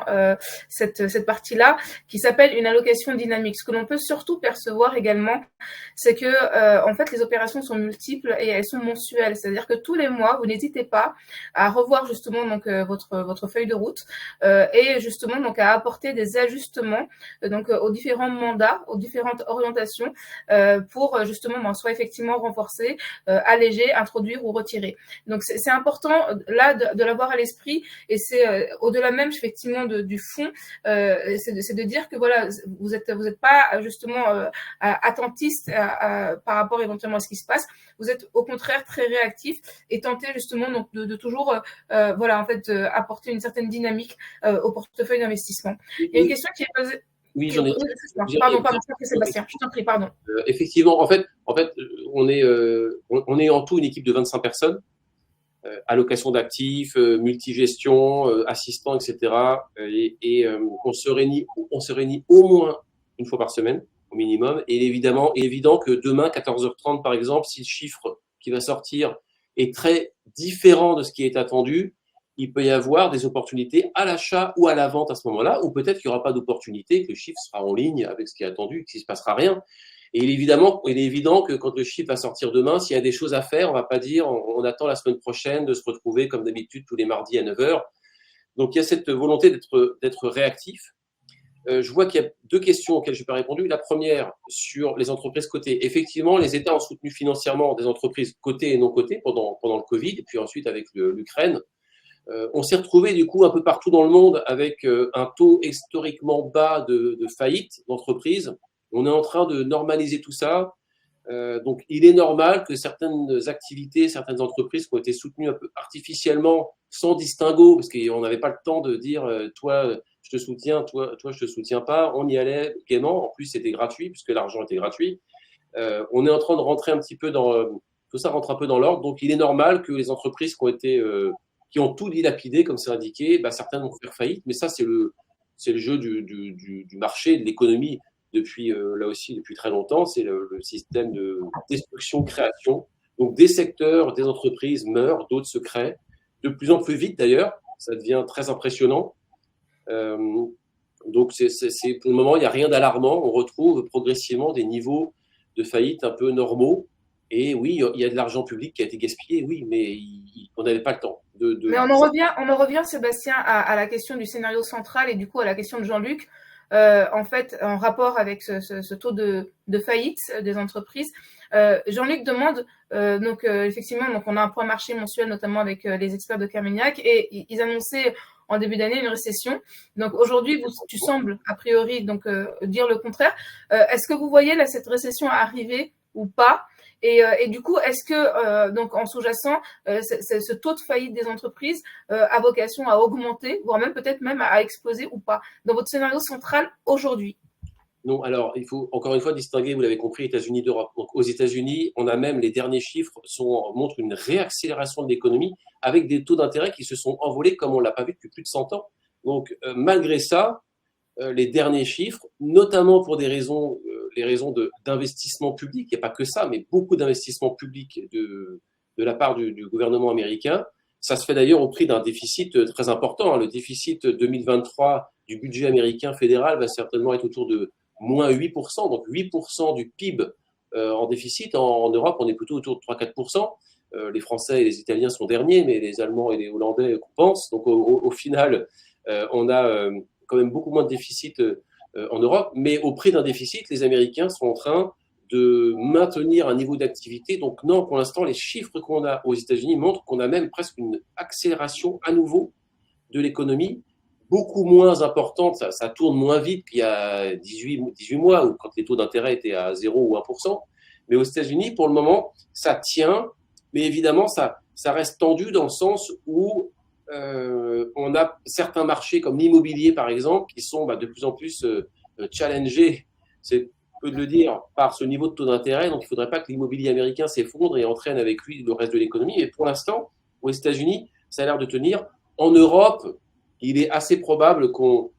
cette partie-là qui s'appelle une allocation dynamique. Ce que l'on peut surtout percevoir également, c'est que en fait les opérations sont multiples et elles sont mensuelles. C'est-à-dire que tous les mois, vous n'hésitez pas à revoir justement donc votre feuille de route et justement donc à apporter des ajustements donc aux différents mandats, aux différentes orientations pour justement soit effectivement renforcer, alléger, introduire ou retirer. Donc c'est important là de l'avoir à l'esprit et c'est au-delà même effectivement du fond, c'est de dire que voilà vous êtes pas justement attentiste par rapport éventuellement à ce qui se passe, vous êtes au contraire très réactif et tentez justement donc de toujours voilà en fait apporter une certaine dynamique au portefeuille d'investissement. Il y a une question qui est posée.
Oui, j'en ai.
Pardon, Sébastien, je t'en prie, pardon.
Effectivement, en fait, on est en tout une équipe de 25 personnes. allocation d'actifs, multigestion, assistant, etc. On se réunit au moins une fois par semaine, au minimum. Et il est évident que demain, 14h30, par exemple, si le chiffre qui va sortir est très différent de ce qui est attendu, il peut y avoir des opportunités à l'achat ou à la vente à ce moment-là, ou peut-être qu'il n'y aura pas d'opportunité, que le chiffre sera en ligne avec ce qui est attendu, qu'il ne se passera rien. Et il est évident que quand le chiffre va sortir demain, s'il y a des choses à faire, on ne va pas dire on attend la semaine prochaine de se retrouver comme d'habitude tous les mardis à 9h. Donc il y a cette volonté d'être réactif. Je vois qu'il y a deux questions auxquelles je n'ai pas répondu. La première, sur les entreprises cotées. Effectivement, les États ont soutenu financièrement des entreprises cotées et non cotées pendant le Covid, et puis ensuite avec l'Ukraine. On s'est retrouvé du coup un peu partout dans le monde avec un taux historiquement bas de faillite d'entreprises. On est en train de normaliser tout ça. Donc il est normal que certaines activités, certaines entreprises qui ont été soutenues un peu artificiellement, sans distinguo, parce qu'on n'avait pas le temps de dire toi je te soutiens, toi je te soutiens pas. On y allait gaiement. En plus c'était gratuit puisque l'argent était gratuit. On est en train de rentrer un petit peu tout ça rentre un peu dans l'ordre. Donc il est normal que les entreprises qui ont tout dilapidé, comme c'est indiqué, certaines vont faire faillite, mais ça, c'est le jeu du marché, de l'économie, là aussi, depuis très longtemps. C'est le système de destruction-création. Donc, des secteurs, des entreprises meurent, d'autres se créent, de plus en plus vite d'ailleurs. Ça devient très impressionnant. Donc, pour le moment, il n'y a rien d'alarmant. On retrouve progressivement des niveaux de faillite un peu normaux. Et oui, il y a de l'argent public qui a été gaspillé, oui, mais on n'avait pas le temps.
Mais on en revient, Sébastien, à la question du scénario central et du coup à la question de Jean-Luc. En fait, en rapport avec ce taux de faillite des entreprises, Jean-Luc demande, effectivement, donc on a un point marché mensuel, notamment avec les experts de Carmignac, et ils annonçaient en début d'année une récession. Donc aujourd'hui, tu sembles a priori donc dire le contraire. Est-ce que vous voyez là cette récession arriver ou pas? Et du coup, est-ce que, donc en sous-jacent, ce taux de faillite des entreprises a vocation à augmenter, voire même peut-être même à exploser ou pas, dans votre scénario central aujourd'hui?
Non, alors il faut encore une fois distinguer, vous l'avez compris, États-Unis d'Europe. Donc aux États-Unis, on a même les derniers chiffres montrent une réaccélération de l'économie avec des taux d'intérêt qui se sont envolés comme on ne l'a pas vu depuis plus de 100 ans. Donc malgré ça, les derniers chiffres, notamment pour les raisons d'investissement public, il n'y a pas que ça, mais beaucoup d'investissement public de la part du gouvernement américain. Ça se fait d'ailleurs au prix d'un déficit très important. Le déficit 2023 du budget américain fédéral va certainement être autour de moins 8%, donc 8% du PIB en déficit. En Europe, on est plutôt autour de 3-4%. Les Français et les Italiens sont derniers, mais les Allemands et les Hollandais compensent. Donc au final, on a quand même beaucoup moins de déficit en Europe, mais au prix d'un déficit, les Américains sont en train de maintenir un niveau d'activité. Donc non, pour l'instant, les chiffres qu'on a aux États-Unis montrent qu'on a même presque une accélération à nouveau de l'économie, beaucoup moins importante, ça tourne moins vite qu'il y a 18 mois, ou quand les taux d'intérêt étaient à 0 ou 1%. Mais aux États-Unis, pour le moment, ça tient, mais évidemment, ça reste tendu dans le sens où on a certains marchés comme l'immobilier par exemple qui sont de plus en plus challengés, c'est peu de le dire, par ce niveau de taux d'intérêt. Donc il ne faudrait pas que l'immobilier américain s'effondre et entraîne avec lui le reste de l'économie. Mais pour l'instant, aux États-Unis, ça a l'air de tenir. En Europe, il est assez probable qu'on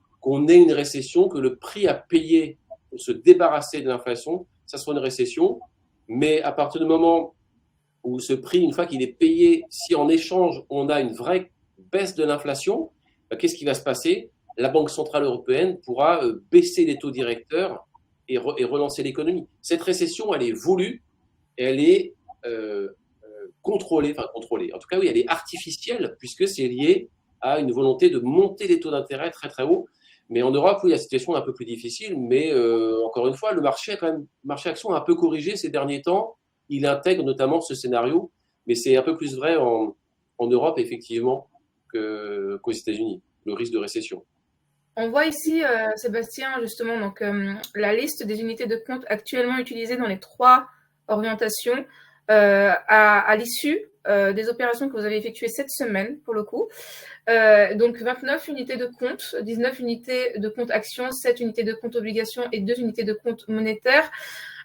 ait une récession, que le prix à payer pour se débarrasser de l'inflation, ça soit une récession. Mais à partir du moment où ce prix, une fois qu'il est payé, si en échange on a une vraie baisse de l'inflation, qu'est-ce qui va se passer? La Banque centrale européenne pourra baisser les taux directeurs et relancer l'économie. Cette récession, elle est voulue, et elle est contrôlée. En tout cas, oui, elle est artificielle, puisque c'est lié à une volonté de monter les taux d'intérêt très très haut. Mais en Europe, oui, la situation est un peu plus difficile, mais encore une fois, le marché action a un peu corrigé ces derniers temps. Il intègre notamment ce scénario, mais c'est un peu plus vrai en Europe, effectivement, qu'aux États-Unis, le risque de récession.
On voit ici, Sébastien, justement, donc, la liste des unités de compte actuellement utilisées dans les 3 orientations à l'issue des opérations que vous avez effectuées cette semaine, pour le coup. Donc 29 unités de compte, 19 unités de compte action, 7 unités de compte obligation et 2 unités de compte monétaire.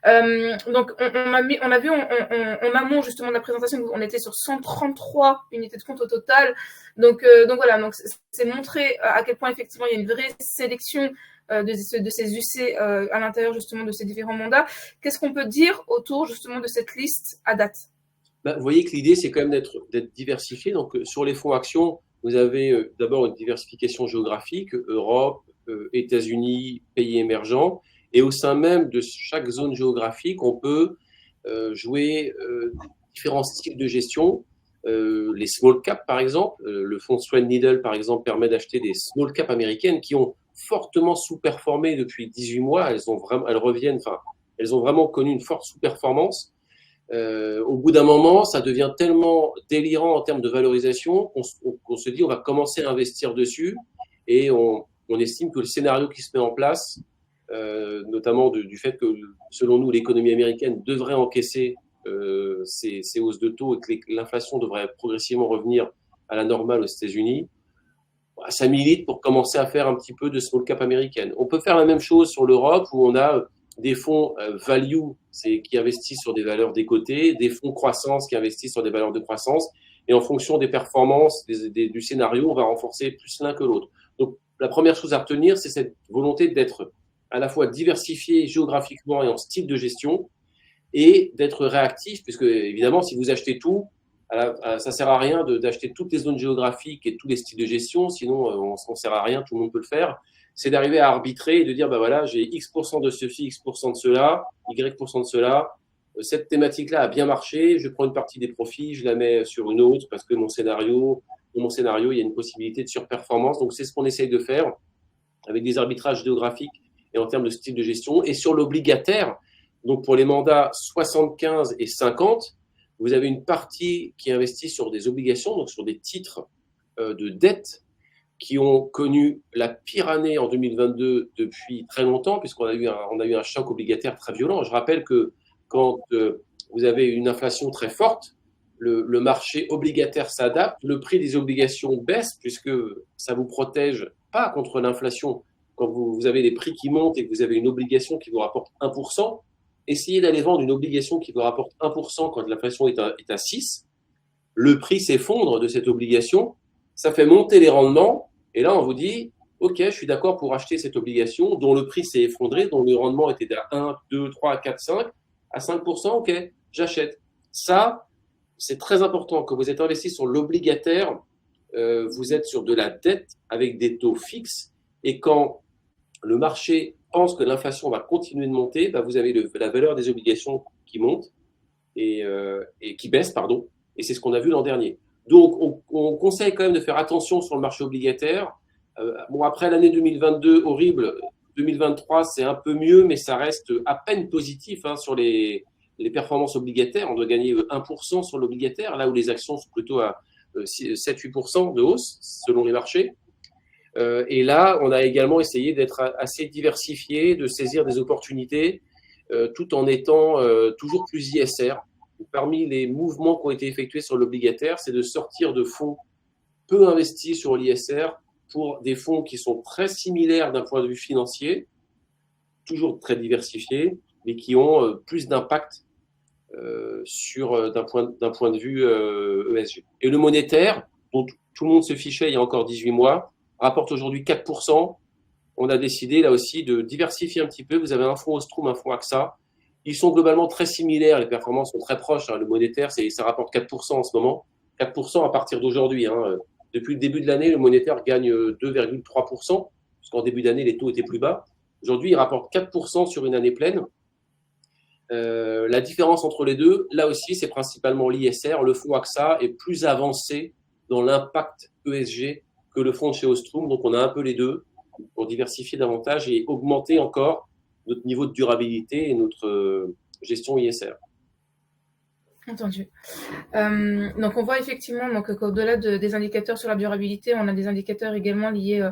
Donc, on a vu en amont justement de la présentation, on était sur 133 unités de compte au total. Donc voilà, donc c'est montrer à quel point effectivement il y a une vraie sélection de ces UC à l'intérieur justement de ces différents mandats. Qu'est-ce qu'on peut dire autour justement de cette liste à date?
Vous voyez que l'idée, c'est quand même d'être diversifié. Donc, sur les fonds actions, vous avez d'abord une diversification géographique, Europe, États-Unis, pays émergents. Et au sein même de chaque zone géographique, on peut jouer différents styles de gestion. Les small caps, par exemple. Le fonds Threadneedle, par exemple, permet d'acheter des small caps américaines qui ont fortement sous-performé depuis 18 mois. Elles ont vraiment connu une forte sous-performance. Au bout d'un moment, ça devient tellement délirant en termes de valorisation qu'on se dit on va commencer à investir dessus et on estime que le scénario qui se met en place, notamment du fait que selon nous l'économie américaine devrait encaisser ces hausses de taux et que l'inflation devrait progressivement revenir à la normale aux États-Unis, ça milite pour commencer à faire un petit peu de small cap américaine. On peut faire la même chose sur l'Europe où on a des fonds value, qui investissent sur des valeurs décotées, des fonds croissance qui investissent sur des valeurs de croissance, et en fonction des performances du scénario, on va renforcer plus l'un que l'autre. Donc, la première chose à retenir, c'est cette volonté d'être à la fois diversifié géographiquement et en style de gestion, et d'être réactif, puisque évidemment, si vous achetez tout, ça sert à rien d'acheter toutes les zones géographiques et tous les styles de gestion, sinon on sert à rien, tout le monde peut le faire. C'est d'arriver à arbitrer et de dire, voilà, j'ai X% de ceci, X% de cela, Y% de cela. Cette thématique-là a bien marché, je prends une partie des profits, je la mets sur une autre parce que dans mon scénario, il y a une possibilité de surperformance. Donc, c'est ce qu'on essaye de faire avec des arbitrages géographiques et en termes de style de gestion. Et sur l'obligataire, donc pour les mandats 75 et 50, vous avez une partie qui investit sur des obligations, donc sur des titres de dette qui ont connu la pire année en 2022 depuis très longtemps, puisqu'on a eu un choc obligataire très violent. Je rappelle que quand vous avez une inflation très forte, le marché obligataire s'adapte, le prix des obligations baisse, puisque ça vous protège pas contre l'inflation. Quand vous avez des prix qui montent et que vous avez une obligation qui vous rapporte 1%, essayez d'aller vendre une obligation qui vous rapporte 1% quand l'inflation est à 6%, le prix s'effondre de cette obligation, ça fait monter les rendements, et là on vous dit, ok, je suis d'accord pour acheter cette obligation dont le prix s'est effondré, dont le rendement était à 1, 2, 3, 4, 5, à 5%, ok, j'achète. Ça, c'est très important. Quand vous êtes investi sur l'obligataire, vous êtes sur de la dette avec des taux fixes, et quand le marché pense que l'inflation va continuer de monter, vous avez la valeur des obligations qui monte et qui baisse, pardon. Et c'est ce qu'on a vu l'an dernier. Donc, on conseille quand même de faire attention sur le marché obligataire. Après l'année 2022, horrible, 2023, c'est un peu mieux, mais ça reste à peine positif sur les performances obligataires. On doit gagner 1% sur l'obligataire, là où les actions sont plutôt à 7-8% de hausse, selon les marchés. Et là, on a également essayé d'être assez diversifié, de saisir des opportunités, tout en étant toujours plus ISR. Parmi les mouvements qui ont été effectués sur l'obligataire, c'est de sortir de fonds peu investis sur l'ISR pour des fonds qui sont très similaires d'un point de vue financier, toujours très diversifiés, mais qui ont plus d'impact d'un point de vue ESG. Et le monétaire, dont tout le monde se fichait il y a encore 18 mois, rapporte aujourd'hui 4%. On a décidé là aussi de diversifier un petit peu. Vous avez un fonds Ostrom, un fonds AXA. Ils sont globalement très similaires. Les performances sont très proches. Le monétaire, ça rapporte 4% en ce moment. 4% à partir d'aujourd'hui. Depuis le début de l'année, le monétaire gagne 2,3%, parce qu'en début d'année, les taux étaient plus bas. Aujourd'hui, il rapporte 4% sur une année pleine. La différence entre les deux, là aussi, c'est principalement l'ISR. Le fonds AXA est plus avancé dans l'impact ESG que le fonds de chez Ostrom. Donc, on a un peu les deux pour diversifier davantage et augmenter encore notre niveau de durabilité et notre gestion ISR.
Entendu. Donc, on voit effectivement qu'au-delà des indicateurs sur la durabilité, on a des indicateurs également liés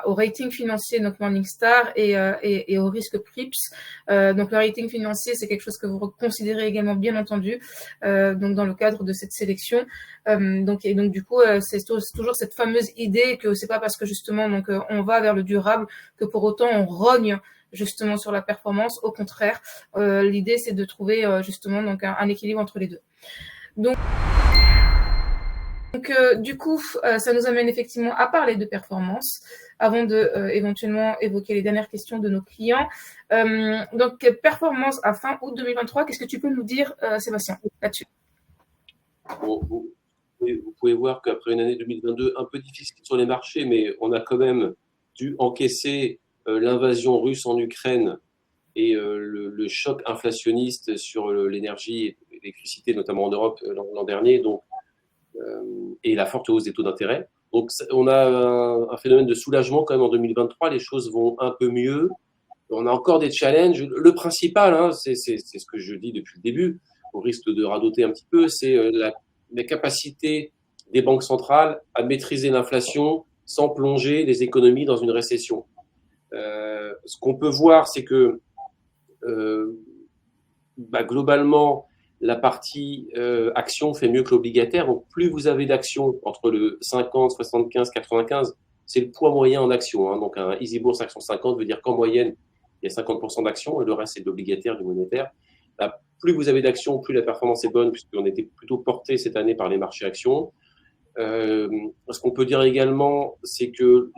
au rating financier, donc Morningstar, et au risque PRIPS. Donc, le rating financier, c'est quelque chose que vous considérez également, bien entendu, donc dans le cadre de cette sélection. Donc du coup, c'est toujours cette fameuse idée que c'est pas parce que justement on va vers le durable que pour autant on rogne justement sur la performance. Au contraire, l'idée c'est de trouver justement donc un équilibre entre les deux. Donc du coup, ça nous amène effectivement à parler de performance avant de éventuellement évoquer les dernières questions de nos clients. Donc, performance à fin août 2023, qu'est-ce que tu peux nous dire, Sébastien, là-dessus?
Bon, vous pouvez voir qu'après une année 2022 un peu difficile sur les marchés, mais on a quand même dû encaisser l'invasion russe en Ukraine et le choc inflationniste sur l'énergie et l'électricité, notamment en Europe l'an dernier. Donc, et la forte hausse des taux d'intérêt. Donc, on a un phénomène de soulagement quand même en 2023. Les choses vont un peu mieux. On a encore des challenges. Le principal, hein, c'est ce que je dis depuis le début, au risque de radoter un petit peu, c'est la capacité des banques centrales à maîtriser l'inflation sans plonger les économies dans une récession. Ce qu'on peut voir, c'est que globalement, la partie action fait mieux que l'obligataire. Donc, plus vous avez d'actions entre le 50, 75, 95, c'est le poids moyen en actions. Hein. Donc, un Easy Bourse Action 50 veut dire qu'en moyenne, il y a 50% d'actions et le reste, c'est de l'obligataire, du monétaire. Là, plus vous avez d'actions, plus la performance est bonne, puisqu'on était plutôt porté cette année par les marchés actions. Ce qu'on peut dire également, c'est que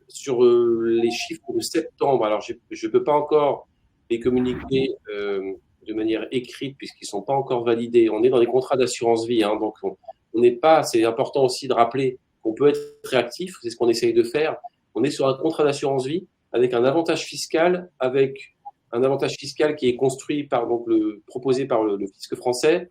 sur les chiffres de septembre, alors je ne peux pas encore les communiquer de manière écrite puisqu'ils ne sont pas encore validés. On est dans des contrats d'assurance vie, hein, donc on n'est pas. C'est important aussi de rappeler qu'on peut être réactif, c'est ce qu'on essaye de faire. On est sur un contrat d'assurance vie avec un avantage fiscal, qui est construit proposé par le fisc français,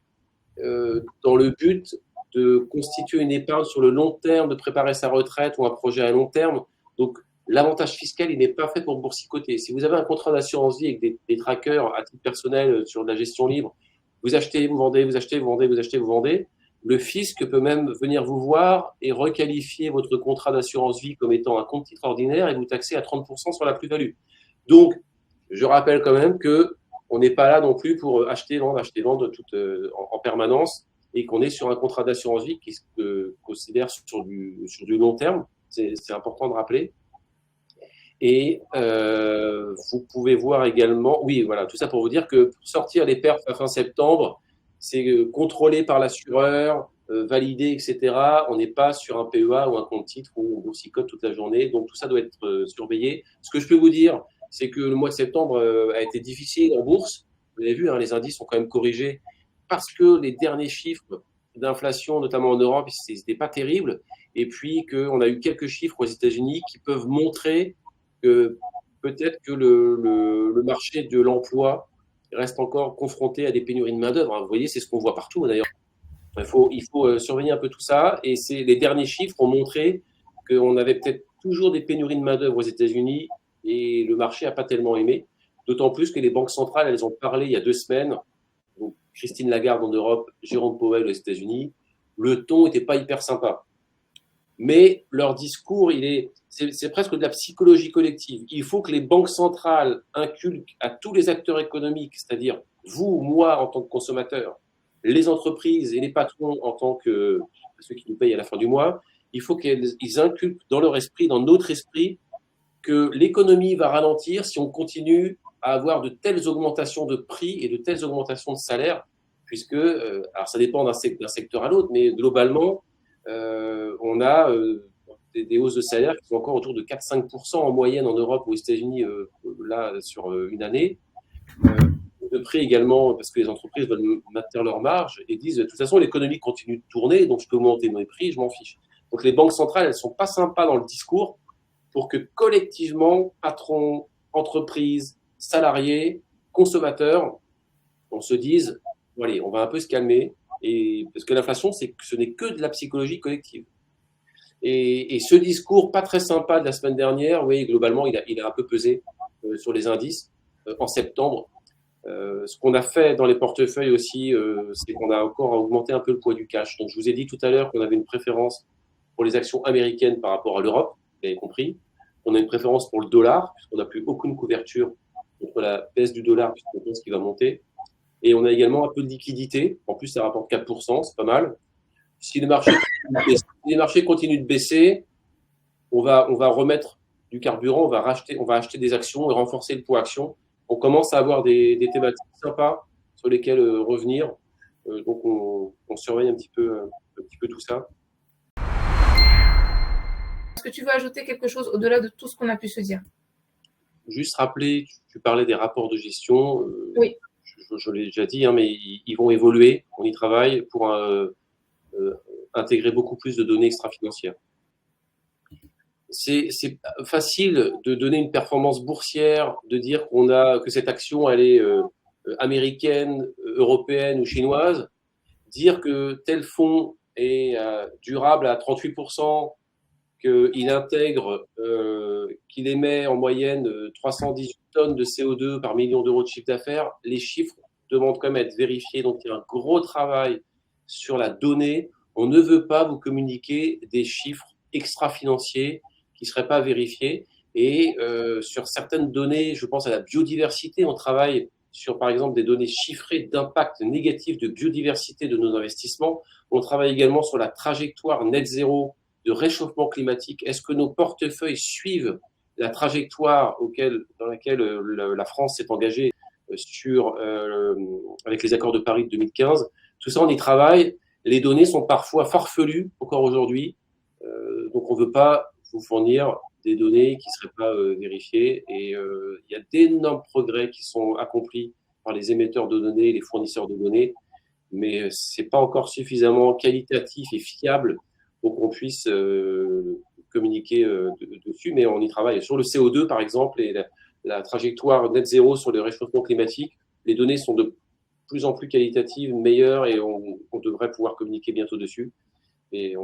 dans le but de constituer une épargne sur le long terme, de préparer sa retraite ou un projet à long terme. Donc, l'avantage fiscal, il n'est pas fait pour boursicoter. Si vous avez un contrat d'assurance vie avec des trackers à titre personnel sur de la gestion libre, vous achetez, vous vendez, vous achetez, vous vendez, vous achetez, vous vendez, le fisc peut même venir vous voir et requalifier votre contrat d'assurance vie comme étant un compte titre ordinaire et vous taxer à 30% sur la plus-value. Donc, je rappelle quand même que on n'est pas là non plus pour acheter, vendre en permanence et qu'on est sur un contrat d'assurance vie qui se considère sur du long terme. C'est important de rappeler. Et vous pouvez voir également, oui, voilà, tout ça pour vous dire que pour sortir les perfs à fin septembre, c'est contrôlé par l'assureur, validé, etc. On n'est pas sur un PEA ou un compte titre où on boursicote toute la journée. Donc, tout ça doit être surveillé. Ce que je peux vous dire, c'est que le mois de septembre a été difficile en bourse. Vous avez vu, hein, les indices ont quand même corrigé parce que les derniers chiffres d'inflation, notamment en Europe, n'étaient pas terribles. Et puis qu'on a eu quelques chiffres aux États-Unis qui peuvent montrer que peut-être que le marché de l'emploi reste encore confronté à des pénuries de main-d'œuvre. Vous voyez, c'est ce qu'on voit partout d'ailleurs. Il faut surveiller un peu tout ça. Et les derniers chiffres ont montré qu'on avait peut-être toujours des pénuries de main-d'œuvre aux États-Unis et le marché n'a pas tellement aimé. D'autant plus que les banques centrales, elles ont parlé il y a 2 semaines. Donc, Christine Lagarde en Europe, Jérôme Powell aux États-Unis. Le ton n'était pas hyper sympa. Mais leur discours, c'est presque de la psychologie collective. Il faut que les banques centrales inculquent à tous les acteurs économiques, c'est-à-dire vous, moi en tant que consommateur, les entreprises et les patrons en tant que ceux qui nous payent à la fin du mois, il faut qu'ils inculquent dans leur esprit, dans notre esprit, que l'économie va ralentir si on continue à avoir de telles augmentations de prix et de telles augmentations de salaires, puisque, alors ça dépend d'un secteur à l'autre, mais globalement, on a des hausses de salaire qui sont encore autour de 4-5% en moyenne en Europe ou aux États-Unis là sur une année. De prix également parce que les entreprises veulent maintenir leurs marges et disent de toute façon l'économie continue de tourner donc je peux monter mes prix, je m'en fiche. Donc les banques centrales elles sont pas sympas dans le discours pour que collectivement patrons, entreprises, salariés, consommateurs, on se dise bon, allez on va un peu se calmer. Et parce que l'inflation, ce n'est que de la psychologie collective. Et ce discours pas très sympa de la semaine dernière, oui, globalement, il a un peu pesé sur les indices en septembre. Ce qu'on a fait dans les portefeuilles aussi, c'est qu'on a encore augmenté un peu le poids du cash. Donc, je vous ai dit tout à l'heure qu'on avait une préférence pour les actions américaines par rapport à l'Europe, vous avez compris. On a une préférence pour le dollar, puisqu'on n'a plus aucune couverture contre la baisse du dollar, puisqu'on pense qu'il va monter. Et on a également un peu de liquidité. En plus, ça rapporte 4%, c'est pas mal. Si les marchés continuent de baisser, on va remettre du carburant, on va acheter des actions et renforcer le poids action. On commence à avoir des thématiques sympas sur lesquelles revenir. Donc, on surveille un petit peu tout ça.
Est-ce que tu veux ajouter quelque chose au-delà de tout ce qu'on a pu se dire?
Juste rappeler, tu parlais des rapports de gestion.
Oui.
Je l'ai déjà dit, hein, mais ils vont évoluer. On y travaille pour intégrer beaucoup plus de données extra-financières. C'est facile de donner une performance boursière, de dire que cette action elle est américaine, européenne ou chinoise, dire que tel fonds est durable à 38%, qu'il intègre, qu'il émet en moyenne 318 tonnes de CO2 par million d'euros de chiffre d'affaires, les chiffres demandent quand même à être vérifiés. Donc, il y a un gros travail sur la donnée. On ne veut pas vous communiquer des chiffres extra-financiers qui ne seraient pas vérifiés. Et sur certaines données, je pense à la biodiversité, on travaille sur, par exemple, des données chiffrées d'impact négatif de biodiversité de nos investissements. On travaille également sur la trajectoire net zéro de réchauffement climatique. Est-ce que nos portefeuilles suivent la trajectoire dans laquelle la France s'est engagée avec les accords de Paris de 2015? Tout ça, on y travaille. Les données sont parfois farfelues encore aujourd'hui. Donc, on ne veut pas vous fournir des données qui ne seraient pas vérifiées. Et il y a d'énormes progrès qui sont accomplis par les émetteurs de données, les fournisseurs de données, mais ce n'est pas encore suffisamment qualitatif et fiable pour qu'on puisse communiquer dessus, mais on y travaille. Sur le CO2, par exemple, et la trajectoire net zéro sur le réchauffement climatique, les données sont de plus en plus qualitatives, meilleures, et on devrait pouvoir communiquer bientôt dessus. Et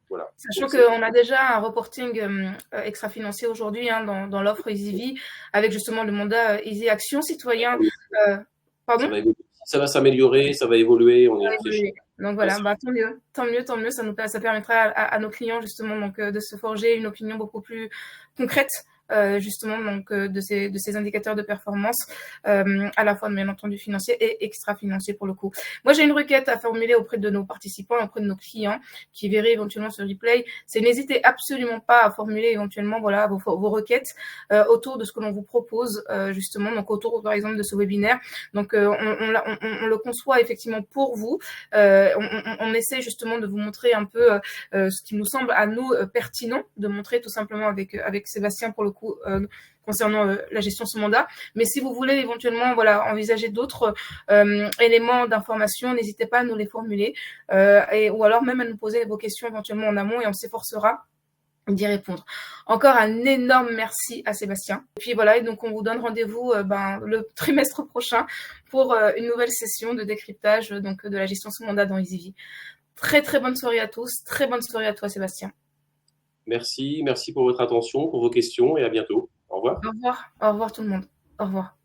voilà.
Sachant qu'on a déjà un reporting extra-financier aujourd'hui dans l'offre EasyV, avec justement le mandat Easy Action Citoyen. Pardon ?
Ça va s'améliorer, ça va évoluer. On est réfléchi.
Donc voilà, tant mieux. Ça permettra à nos clients justement donc de se forger une opinion beaucoup plus concrète justement donc de ces indicateurs de performance, à la fois bien entendu financiers et extra-financiers pour le coup. Moi j'ai une requête à formuler auprès de nos participants, auprès de nos clients qui verraient éventuellement ce replay. C'est n'hésitez absolument pas à formuler éventuellement voilà vos requêtes autour de ce que l'on vous propose justement, donc autour par exemple de ce webinaire. Donc on le conçoit effectivement pour vous. On essaie justement de vous montrer un peu ce qui nous semble à nous pertinent de montrer tout simplement avec Sébastien pour le coup concernant la gestion de ce mandat. Mais si vous voulez éventuellement voilà envisager d'autres éléments d'information, n'hésitez pas à nous les formuler ou alors même à nous poser vos questions éventuellement en amont et on s'efforcera d'y répondre. Encore un énorme merci à Sébastien. Et puis voilà, et donc on vous donne rendez-vous le trimestre prochain pour une nouvelle session de décryptage donc de la gestion sous mandat dans EasyV. Très très bonne soirée à tous, très bonne soirée à toi Sébastien.
Merci pour votre attention, pour vos questions et à bientôt. Au revoir.
Au revoir tout le monde. Au revoir.